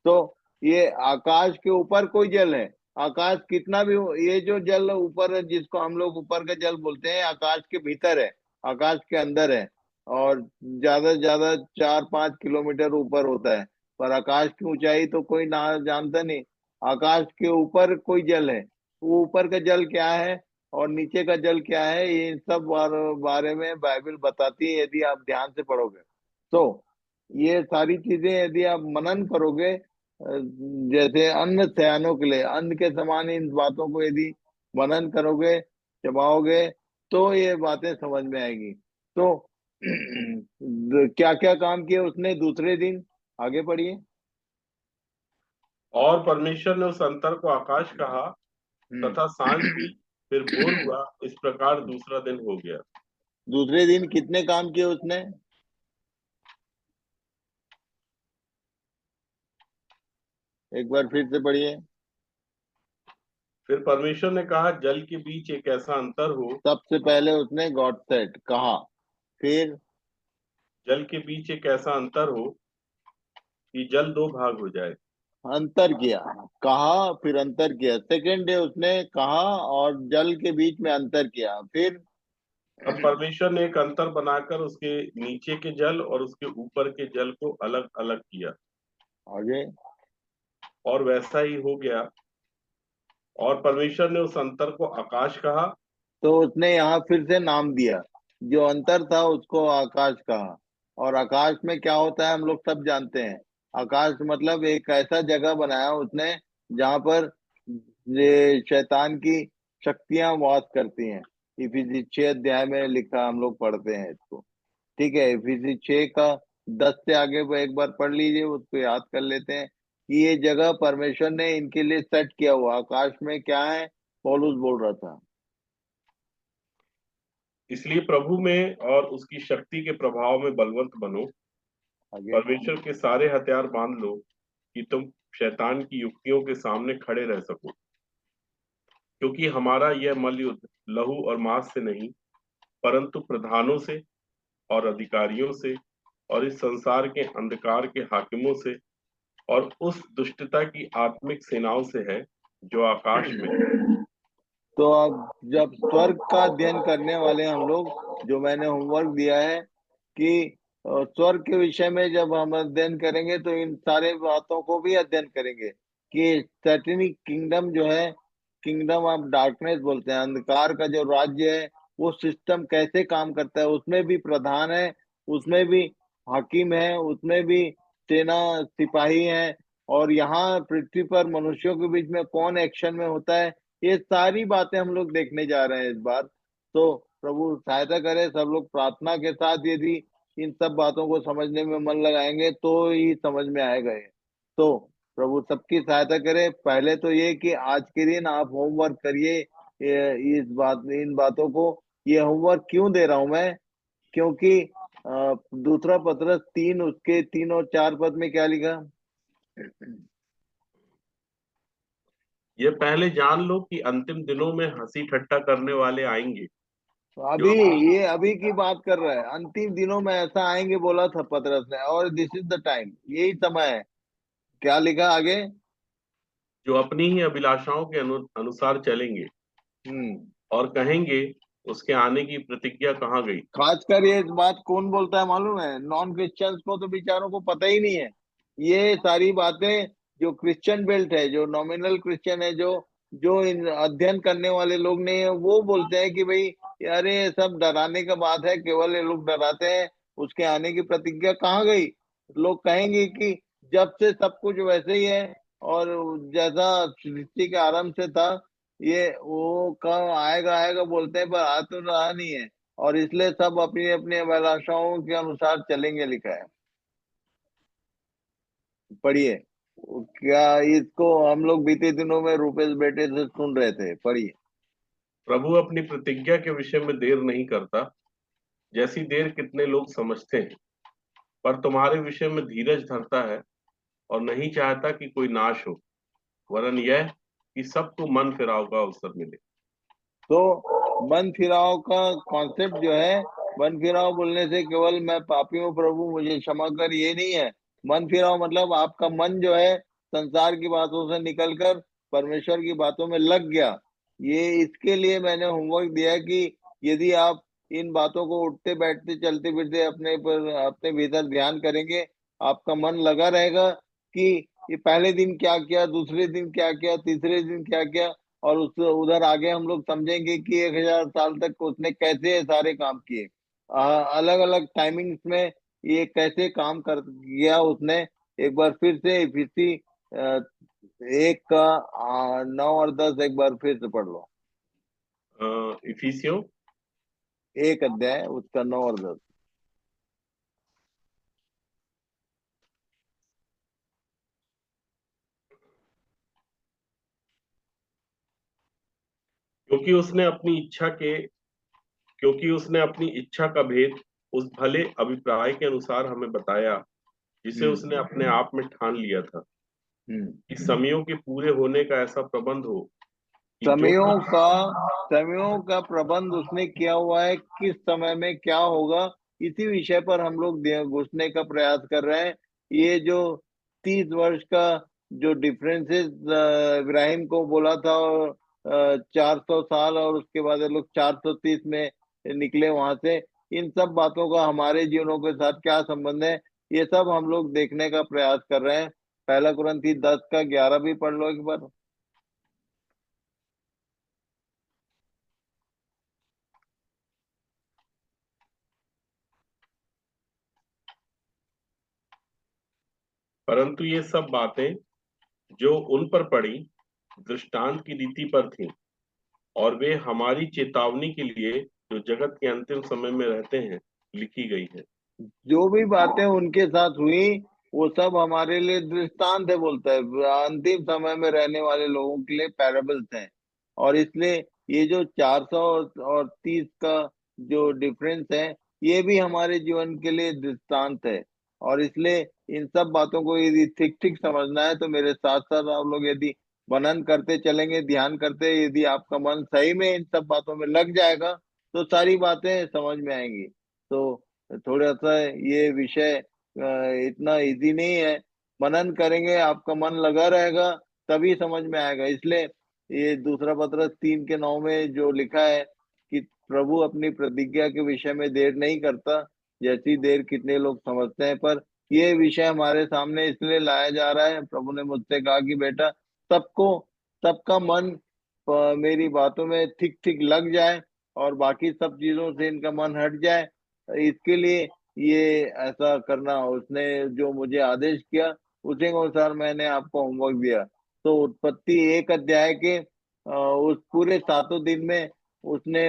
तो ये आकाश के ऊपर कोई जल है। आकाश कितना भी हो, ये जो जल ऊपर है जिसको हम लोग ऊपर का जल बोलते हैं, आकाश के भीतर है, आकाश के अंदर है, और ज्यादा से ज्यादा 4-5 किलोमीटर ऊपर होता है। पर आकाश की ऊंचाई तो कोई ना जानता नहीं। आकाश के ऊपर कोई जल है, वो ऊपर का जल क्या है और नीचे का जल क्या है, ये इन सब बारे में बाइबल बताती है यदि आप ध्यान से पढ़ोगे तो। ये सारी चीजें यदि आप मनन करोगे, जैसे अन्न सयानों के लिए अन्न के समान इन बातों को यदि मनन करोगे, चबाओगे, तो ये बातें समझ में आएगी। तो क्या क्या काम किए उसने दूसरे दिन, आगे पढ़िए। और परमेश्वर ने उस अंतर को आकाश कहा, तथा सांझ हुई, फिर भोर हुआ, इस प्रकार दूसरा दिन हो गया। दूसरे दिन कितने काम किए उसने? एक बार फिर से पढ़िए। फिर परमेश्वर ने कहा, जल के बीच एक ऐसा अंतर हो। सबसे पहले उसने गॉड सेड कहा, फिर जल के बीच एक ऐसा अंतर हो कि जल दो भाग हो जाए। अंतर किया, कहा, फिर अंतर किया। सेकेंड डे उसने कहा और जल के बीच में अंतर किया, फिर अब परमेश्वर ने एक अंतर बनाकर उसके नीचे के जल और उसके ऊपर के जल को अलग अलग किया, आगे। और वैसा ही हो गया। और परमेश्वर ने उस अंतर को आकाश कहा। तो उसने यहाँ फिर से नाम दिया, जो अंतर था उसको आकाश कहा। और आकाश में क्या होता है हम लोग सब जानते हैं। आकाश मतलब एक ऐसा जगह बनाया उसने जहाँ पर ये शैतान की शक्तियां वास करती हैं। इफिसी 6 अध्याय में लिखा, हम लोग पढ़ते हैं इसको। ठीक है, इफिसी 6 का 10 से आगे वो एक बार पढ़ लीजिए, उसको याद कर लेते हैं कि ये जगह परमेश्वर ने इनके लिए सेट किया हुआ। आकाश में क्या है, पौलुस बोल रहा था। इसलिए प्रभु में और उसकी शक्ति के प्रभाव में बलवंत बनो। आगे। परमेश्वर के सारे हथियार बांध लो कि तुम शैतान की युक्तियों के सामने खड़े रह सको, क्योंकि हमारा यह मल्लयुद्ध लहू और मांस से नहीं, परंतु प्रधानों से और अधिकारियों से और इस संसार के अंधकार के हाकिमों से और उस दुष्टता की आत्मिक सेनाओं से है जो आकाश में है। तो अब जब स्वर्ग का अध्ययन करने वाले हम लोग, जो मैंने होमवर्क दिया है कि स्वर्ग के विषय में जब हम अध्ययन करेंगे तो इन सारे बातों को भी अध्ययन करेंगे कि सैटेनिक किंगडम जो है, किंगडम ऑफ डार्कनेस बोलते हैं, अंधकार का जो राज्य है, वो सिस्टम कैसे काम करता है। उसमें भी प्रधान है, उसमें भी हाकिम है, उसमें भी सेना सिपाही है, और यहाँ पृथ्वी पर मनुष्यों के बीच में कौन एक्शन में होता है, ये सारी बातें हम लोग देखने जा रहे हैं इस बार। तो प्रभु सहायता करे, सब लोग प्रार्थना के साथ यदि इन सब बातों को समझने में मन लगाएंगे तो ही समझ में आएगा ये। तो प्रभु सबकी सहायता करे। पहले तो ये कि आज के दिन आप होमवर्क करिए इन बातों को। ये होमवर्क क्यों दे रहा हूं मैं, क्योंकि दूसरा पत्रस 3 उसके 3 और 4 पद में क्या लिखा? ये पहले जान लो कि अंतिम दिनों में हंसी ठट्टा करने वाले आएंगे, जो ये अभी की बात कर रहा है। अंतिम दिनों में ऐसा आएंगे बोला था पतरस ने, और दिस इज द टाइम, यही समय है। क्या लिखा आगे? अपनी ही अभिलाषाओं के अनुसार चलेंगे और कहेंगे, उसके आने की प्रतिज्ञा कहाँ गई। खासकर ये बात कौन बोलता है मालूम है? नॉन क्रिश्चियंस को तो बेचारों को पता ही नहीं है। ये सारी बातें जो क्रिश्चियन बेल्ट है, जो नॉमिनल क्रिश्चियन है, जो जो इन अध्ययन करने वाले लोग नहीं है, वो बोलते हैं कि भाई अरे ये सब डराने का बात है, केवल ये लोग डराते हैं, उसके आने की प्रतिज्ञा कहाँ गई। लोग कहेंगे कि जब से सब कुछ वैसे ही है और जैसा सृष्टि के आरंभ से था, ये वो कब आएगा आएगा बोलते हैं, पर आ तो रहा नहीं है, और इसलिए सब अपनी अपनी अभिलाषाओं के अनुसार चलेंगे, लिखा है। पढ़िए, क्या इसको हम लोग बीते दिनों में रूपेश बेटे से सुन रहे थे। पढ़िए। प्रभु अपनी प्रतिज्ञा के विषय में देर नहीं करता, जैसी देर कितने लोग समझते हैं, पर तुम्हारे विषय में धीरज धरता है और नहीं चाहता कि कोई नाश हो, वरन यह कि सबको मन फिराव का अवसर मिले। तो मन फिराव का कॉन्सेप्ट जो है, मन फिराव बोलने से केवल मैं पापी हूँ प्रभु मुझे क्षमा कर, ये नहीं है। मन फिराव मतलब आपका मन जो है संसार की बातों से निकलकर परमेश्वर की बातों में लग गया। ये इसके लिए मैंने होमवर्क दिया कि यदि आप इन बातों को उठते बैठते चलते फिरते अपने भीतर ध्यान करेंगे, आपका मन लगा रहेगा कि ये पहले दिन क्या किया, दूसरे दिन क्या किया, तीसरे दिन क्या किया, और उस उधर आगे हम लोग समझेंगे कि 1000 साल तक उसने कैसे सारे काम किए, अलग अलग टाइमिंग्स में ये कैसे काम कर किया उसने। एक बार फिर से इफिसी 1 का 9 और 10 एक बार फिर से पढ़ लो। इफिसियों 1 अध्याय उसका 9 और 10। क्योंकि उसने अपनी इच्छा का भेद उस भले अभिप्राय के अनुसार हमें बताया, जिसे उसने अपने आप में ठान लिया था, कि समयों के पूरे होने का ऐसा प्रबंध हो कि समयों का प्रबंध उसने किया हुआ है, किस समय में क्या होगा, इसी विषय पर हम लोग घुसने का प्रयास कर रहे हैं। ये जो 30 वर्ष का जो डिफरेंसेस इब्राहिम को बोला था, और 400 साल, और उसके बाद ये लोग 430 में निकले वहां से, इन सब बातों का हमारे जीवनों के साथ क्या संबंध है, ये सब हम लोग देखने का प्रयास कर रहे हैं। 1 कुरिन्थी 10 का 11 भी पढ़ लो एक बार। परंतु ये सब बातें जो उन पर पड़ी दृष्टांत की रीति पर थीं, और वे हमारी चेतावनी के लिए जो जगत के अंतिम समय में रहते हैं लिखी गई है। जो भी बातें उनके साथ हुई वो सब हमारे लिए दृष्टांत है, बोलता है, अंतिम समय में रहने वाले लोगों के लिए पैराबल्स हैं। और इसलिए ये जो 400 और 30 का जो डिफरेंस है, ये भी हमारे जीवन के लिए दृष्टांत है। और इसलिए इन सब बातों को यदि ठीक ठीक समझना है तो मेरे साथ साथ आप लोग यदि मनन करते चलेंगे, ध्यान करते, यदि आपका मन सही में इन सब बातों में लग जाएगा तो सारी बातें समझ में आएंगी। तो थोड़ा सा ये विषय इतना इजी नहीं है, मनन करेंगे, आपका मन लगा रहेगा तभी समझ में आएगा। इसलिए ये दूसरा पत्रस 3 के 9 में जो लिखा है कि प्रभु अपनी प्रतिज्ञा के विषय में देर नहीं करता, जैसी देर कितने लोग समझते हैं, पर ये विषय हमारे सामने इसलिए लाया जा रहा है। प्रभु ने मुझसे कहा कि बेटा, सबको, सबका मन मेरी बातों में ठीक ठीक लग जाए और बाकी सब चीजों से इनका मन हट जाए, इसके लिए ये ऐसा करना। उसने जो मुझे आदेश किया उसी के अनुसार मैंने आपको होमवर्क दिया। तो उत्पत्ति 1 अध्याय के उस पूरे 7 दिन में उसने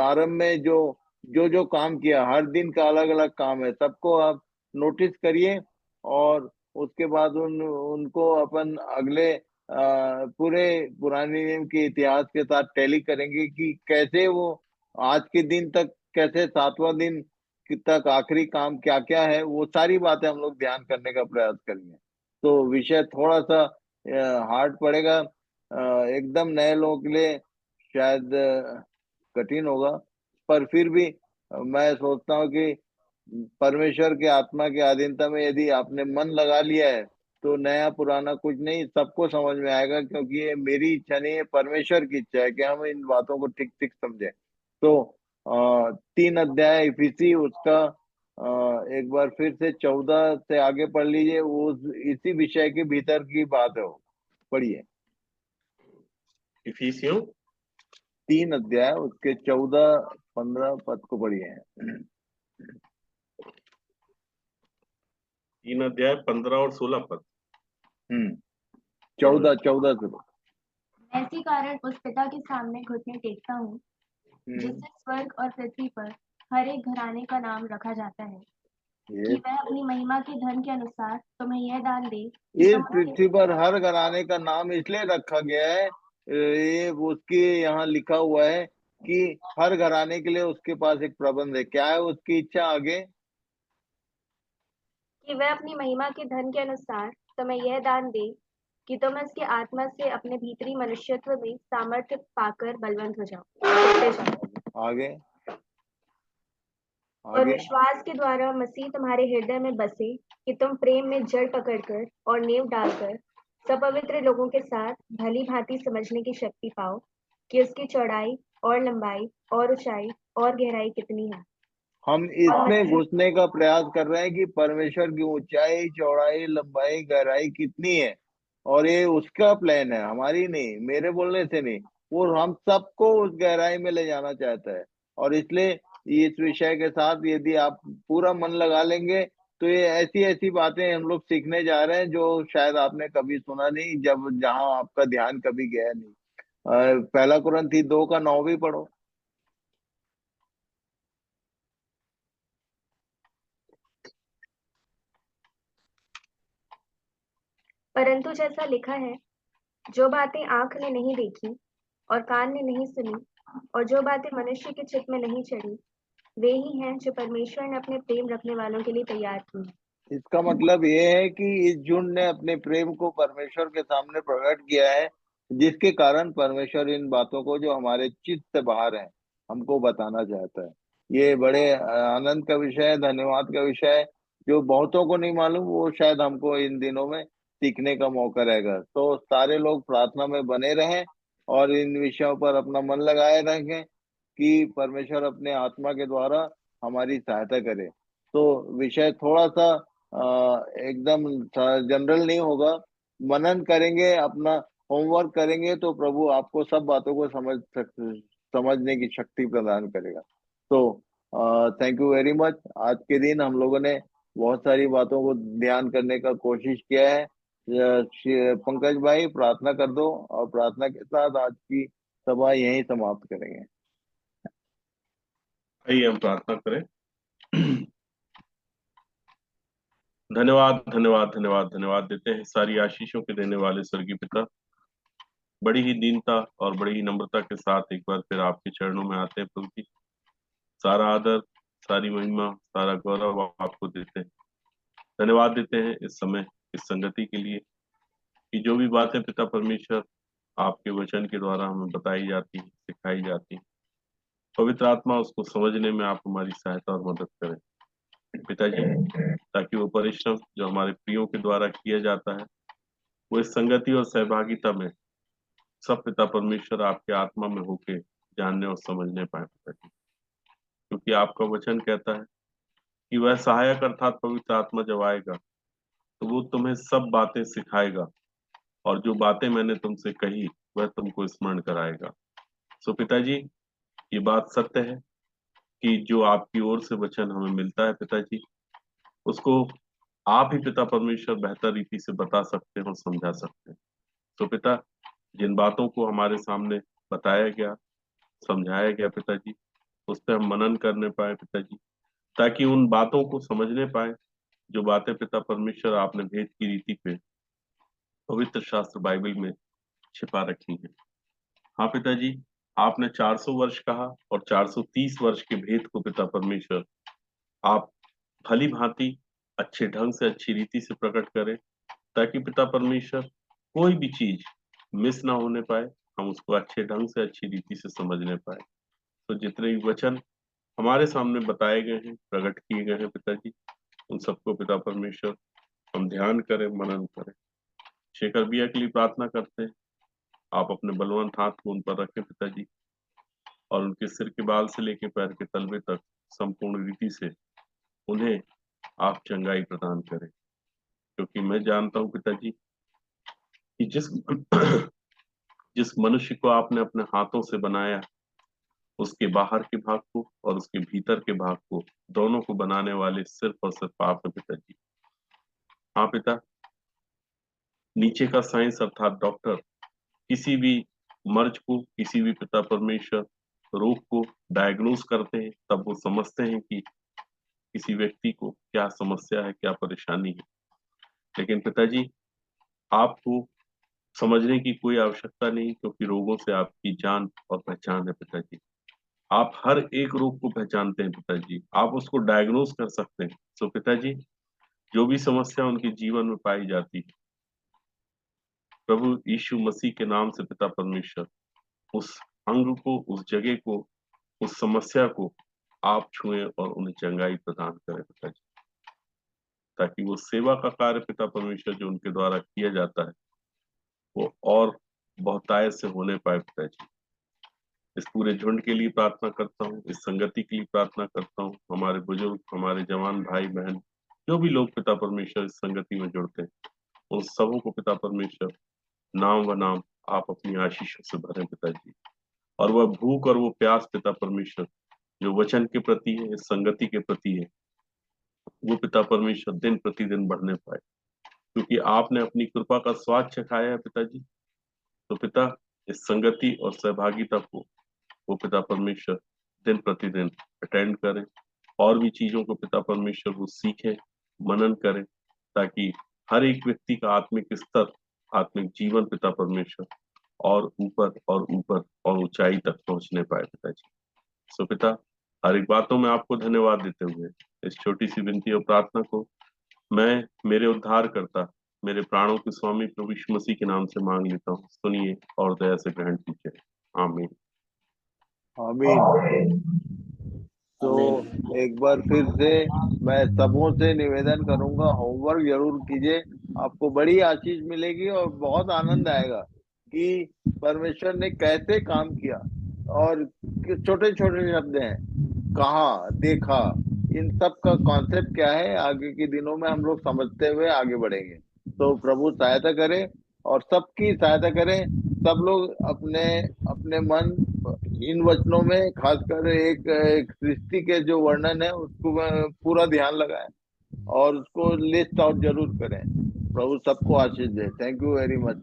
आरंभ में जो काम किया, हर दिन का अलग अलग काम है, सबको आप नोटिस करिए। और उसके बाद उनको अपन अगले पूरे पुराने नियम के इतिहास के साथ टैली करेंगे कि कैसे वो आज के दिन तक, कैसे 7वां दिन तक आखिरी काम क्या क्या है, वो सारी बातें हम लोग ध्यान करने का प्रयास करेंगे। तो विषय थोड़ा सा हार्ड पड़ेगा, एकदम नए लोगों के लिए शायद कठिन होगा, पर फिर भी मैं सोचता हूँ कि परमेश्वर के आत्मा के अधीनता में यदि आपने मन लगा लिया है तो नया पुराना कुछ नहीं, सबको समझ में आएगा। क्योंकि ये मेरी इच्छा नहीं है, परमेश्वर की इच्छा है कि हम इन बातों को ठीक ठीक समझें। तो 3 अध्याय इफिसी उसका एक बार फिर से 14 से आगे पढ़ लीजिए, वो इसी विषय के भीतर की बात है, वो पढ़िए। इफिसियों 3 अध्याय उसके 14-15 पद को पढ़िए। 3 अध्याय 15 और 16 पद। 14 से। मैं इसी कारण उस पिता के सामने घुटने टेकता हूँ जिससे स्वर्ग और पृथ्वी पर हर एक घराने का नाम रखा जाता है, कि वह अपनी महिमा के धन के अनुसार तुम्हें यह दान दे कि इस तुम पृथ्वी पर हर घराने का नाम इसलिए रखा गया है, ये उसके यहाँ लिखा हुआ है कि हर घराने के लिए उसके पास एक प्रबंध है। क्या है उसकी इच्छा आगे? कि वह अपनी महिमा के धन के अनुसार तुम्हें यह दान दे कि तुम इसके आत्मा से अपने भीतरी मनुष्यत्व में सामर्थ्य पाकर बलवंत हो जाओ। आगे और विश्वास के द्वारा मसीह तुम्हारे हृदय में बसे, कि तुम प्रेम में जड़ पकड़कर और नींव डालकर सब पवित्र लोगों के साथ भली भांति समझने की शक्ति पाओ कि उसकी चौड़ाई और लंबाई और ऊंचाई और गहराई कितनी है, हम इसमें घुसने का प्रयास कर रहे हैं कि परमेश्वर की ऊंचाई, चौड़ाई, लंबाई, गहराई कितनी है, और ये उसका प्लान है, हमारी नहीं, मेरे बोलने से नहीं। वो हम सबको उस गहराई में ले जाना चाहता है। और इसलिए इस विषय के साथ यदि आप पूरा मन लगा लेंगे तो ये ऐसी ऐसी बातें हम लोग सीखने जा रहे हैं जो शायद आपने कभी सुना नहीं, जब जहां आपका ध्यान कभी गया नहीं। पहला कुरिन्थी 2:9 भी पढ़ो। परंतु जैसा लिखा है, जो बातें आंख ने नहीं देखी और कान ने नहीं सुनी और जो बातें मनुष्य के चित्त में नहीं चढ़ी, वे ही हैं जो परमेश्वर ने अपने प्रेम रखने वालों के लिए तैयार की। इसका मतलब ये है कि इस झुंड ने अपने प्रेम को परमेश्वर के सामने प्रकट किया है, जिसके कारण परमेश्वर इन बातों को जो हमारे चित्त से बाहर है हमको बताना चाहता है। ये बड़े आनंद का विषय है, धन्यवाद का विषय है। जो बहुतों को नहीं मालूम वो शायद हमको इन दिनों में सीखने का मौका रहेगा। तो सारे लोग प्रार्थना में बने रहें और इन विषयों पर अपना मन लगाए रखें कि परमेश्वर अपने आत्मा के द्वारा हमारी सहायता करे। तो विषय थोड़ा सा एकदम जनरल नहीं होगा। मनन करेंगे, अपना होमवर्क करेंगे तो प्रभु आपको सब बातों को समझने की शक्ति प्रदान करेगा। तो थैंक यू वेरी मच। आज के दिन हम लोगों ने बहुत सारी बातों को ध्यान करने का कोशिश किया है। पंकज भाई प्रार्थना कर दो और प्रार्थना के साथ आज की सभा यहीं समाप्त करेंगे। आइए हम प्रार्थना करें। धन्यवाद धन्यवाद धन्यवाद धन्यवाद देते हैं सारी आशीषों के देने वाले स्वर्गीय पिता। बड़ी ही दीनता और बड़ी ही नम्रता के साथ एक बार फिर आपके चरणों में आते हैं प्रभु जी। सारा आदर, सारी महिमा, सारा गौरव आपको देते हैं। धन्यवाद देते हैं इस समय इस संगति के लिए कि जो भी बातें पिता परमेश्वर आपके वचन के द्वारा हमें बताई जाती है, सिखाई जाती है, पवित्र आत्मा उसको समझने में आप हमारी सहायता और मदद करें पिताजी, ताकि वो परिश्रम जो हमारे प्रियो के द्वारा किया जाता है वो इस संगति और सहभागिता में सब पिता परमेश्वर आपके आत्मा में होके जानने और समझने पाए पिताजी। क्योंकि आपका वचन कहता है कि वह सहायक अर्थात पवित्र आत्मा जब आएगा तो वो तुम्हें सब बातें सिखाएगा और जो बातें मैंने तुमसे कही वह तुमको स्मरण कराएगा। सो पिताजी, ये बात सत्य है कि जो आपकी ओर से वचन हमें मिलता है पिताजी, उसको आप ही पिता परमेश्वर बेहतर रीति से बता सकते हैं और समझा सकते हैं। तो पिता, जिन बातों को हमारे सामने बताया गया, समझाया गया पिताजी, उस पर हम मनन करने पाए पिताजी, ताकि उन बातों को समझने पाए जो बातें पिता परमेश्वर आपने भेद की रीति पे पवित्र शास्त्र बाइबल में छिपा रखी है। हाँ पिताजी, आपने 400 वर्ष कहा और 430 वर्ष के भेद को पिता परमेश्वर आप भली भांति अच्छे ढंग से अच्छी रीति से प्रकट करें, ताकि पिता परमेश्वर कोई भी चीज मिस ना होने पाए, हम उसको अच्छे ढंग से अच्छी रीति से समझने पाए। तो जितने भी वचन हमारे सामने बताए गए हैं, प्रकट किए गए हैं पिताजी, उन सबको पिता परमेश्वर हम ध्यान करें, मनन करें। शेखर भैया के लिए प्रार्थना करते हैं, आप अपने बलवंत हाथ को उन पर रखें पिताजी, और उनके सिर के बाल से लेकर पैर के तलवे तक संपूर्ण रीति से उन्हें आप चंगाई प्रदान करें। क्योंकि मैं जानता हूं पिताजी कि जिस मनुष्य को आपने अपने हाथों से बनाया, उसके बाहर के भाग को और उसके भीतर के भाग को दोनों को बनाने वाले सिर्फ और सिर्फ आप है पिताजी। हाँ पिता, नीचे का साइंस अर्थात डॉक्टर किसी भी मर्ज को, किसी भी पिता परमेश्वर रोग को डायग्नोज करते हैं, तब वो समझते हैं कि किसी व्यक्ति को क्या समस्या है, क्या परेशानी है। लेकिन पिताजी, आपको समझने की कोई आवश्यकता नहीं, क्योंकि रोगों से आपकी जान और पहचान है पिताजी। आप हर एक रोग को पहचानते हैं पिताजी, आप उसको डायग्नोज कर सकते हैं। तो पिताजी, जो भी समस्या उनके जीवन में पाई जाती है, प्रभु यीशु मसीह के नाम से पिता परमेश्वर उस अंग को, उस जगह को, उस समस्या को आप छुएं और उन्हें चंगाई प्रदान करें पिताजी, ताकि वो सेवा का कार्य पिता परमेश्वर जो उनके द्वारा किया जाता है वो और बहुतायत से होने पाए पिताजी। इस पूरे झुंड के लिए प्रार्थना करता हूँ, इस संगति के लिए प्रार्थना करता हूँ, हमारे बुजुर्ग, हमारे जवान भाई बहन, जो भी लोग पिता परमेश्वर इस संगति में जुड़ते हैं, उन सबों को पिता परमेश्वर नाम व नाम आप अपनी आशीषों से भरें पिताजी। और वह भूख और वो प्यास पिता परमेश्वर जो वचन के प्रति है, इस संगति के प्रति है, वो पिता परमेश्वर दिन प्रतिदिन बढ़ने पाए, क्योंकि आपने अपनी कृपा का स्वाद चखाया है पिताजी। तो पिता, इस संगति और सहभागिता को वो पिता परमेश्वर दिन प्रतिदिन अटेंड करें, और भी चीजों को पिता परमेश्वर वो सीखे, मनन करें, ताकि हर एक व्यक्ति का आत्मिक स्तर, आत्मिक जीवन पिता परमेश्वर और ऊपर और ऊपर और ऊंचाई तक पहुंचने पाए पिताजी। सो पिता, हर एक बातों में आपको धन्यवाद देते हुए इस छोटी सी विनती और प्रार्थना को मैं मेरे उद्धार करता, मेरे प्राणों के स्वामी प्रभु यीशु मसीह के नाम से मांग लेता हूँ। सुनिए और दया से ग्रहण कीजिए। आमीन। आमीन। तो एक बार फिर से मैं सबों से निवेदन करूंगा, होमवर्क जरूर कीजिए, आपको बड़ी आशीष मिलेगी और बहुत आनंद आएगा कि परमेश्वर ने कैसे काम किया, और छोटे छोटे शब्द हैं, कहा, देखा, इन सब का कॉन्सेप्ट क्या है, आगे के दिनों में हम लोग समझते हुए आगे बढ़ेंगे। तो प्रभु सहायता करे और सबकी सहायता करें। सब लोग अपने अपने मन इन वचनों में, खासकर एक सृष्टि के जो वर्णन है उसको पूरा ध्यान लगाएं और उसको लिस्ट आउट जरूर करें। प्रभु सबको आशीष दे। Thank you very much.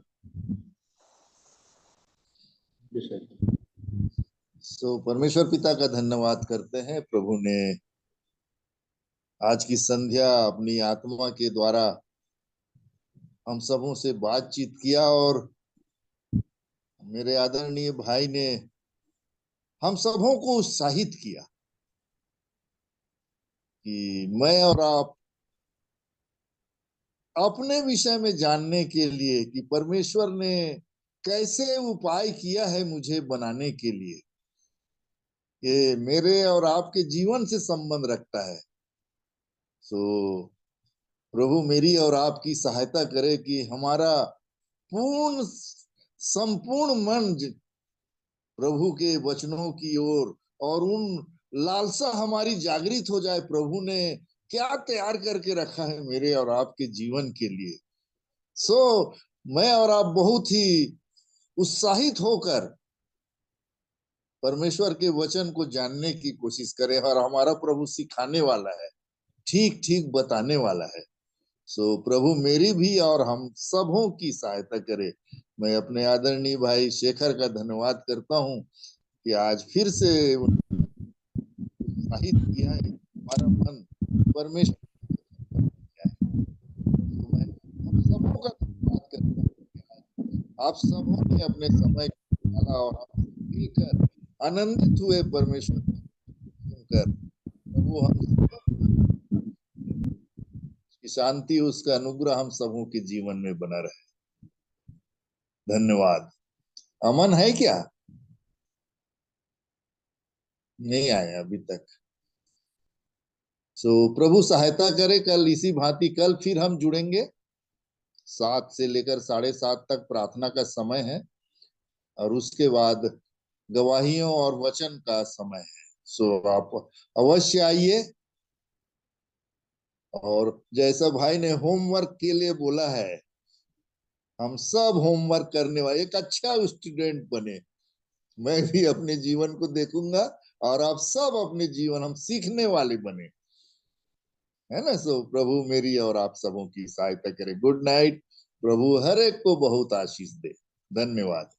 परमेश्वर पिता का धन्यवाद करते हैं। प्रभु ने आज की संध्या अपनी आत्मा के द्वारा हम सबों से बातचीत किया, और मेरे आदरणीय भाई ने हम सबों को उत्साहित किया कि मैं और आप अपने विषय में जानने के लिए कि परमेश्वर ने कैसे उपाय किया है मुझे बनाने के लिए, ये मेरे और आपके जीवन से संबंध रखता है। प्रभु मेरी और आपकी सहायता करे कि हमारा पूर्ण संपूर्ण मन प्रभु के वचनों की ओर और उन लालसा हमारी जागृत हो जाए, प्रभु ने क्या तैयार करके रखा है मेरे और आपके जीवन के लिए। मैं और आप बहुत ही उत्साहित होकर परमेश्वर के वचन को जानने की कोशिश करें, और हमारा प्रभु सिखाने वाला है, ठीक ठीक बताने वाला है। प्रभु मेरी भी और हम सबों की सहायता करे। मैं अपने आदरणीय भाई शेखर का धन्यवाद करता हूं कि आज फिर से उत्साहित किया है, हमारा मन परमेश्वर किया है। मैं हम सबों का धन्यवाद करता हूं। आप सबों ने अपने समय डाला और हम मिलकर आनंदित हुए परमेश्वर सुनकर। प्रभु हम की शांति, उसका अनुग्रह हम सबों के जीवन में बना रहे। धन्यवाद। अमन है क्या? नहीं आया अभी तक। प्रभु सहायता करे, कल इसी भांति कल फिर हम जुड़ेंगे। 7 से लेकर 7:30 तक प्रार्थना का समय है, और उसके बाद गवाहियों और वचन का समय है। आप अवश्य आइए। और जैसा भाई ने होमवर्क के लिए बोला है, हम सब होमवर्क करने वाले एक अच्छा स्टूडेंट बने। मैं भी अपने जीवन को देखूंगा और आप सब अपने जीवन हम सीखने वाले बने, है ना। प्रभु मेरी और आप सबों की सहायता करे। Good night. प्रभु हर एक को बहुत आशीष दे। धन्यवाद।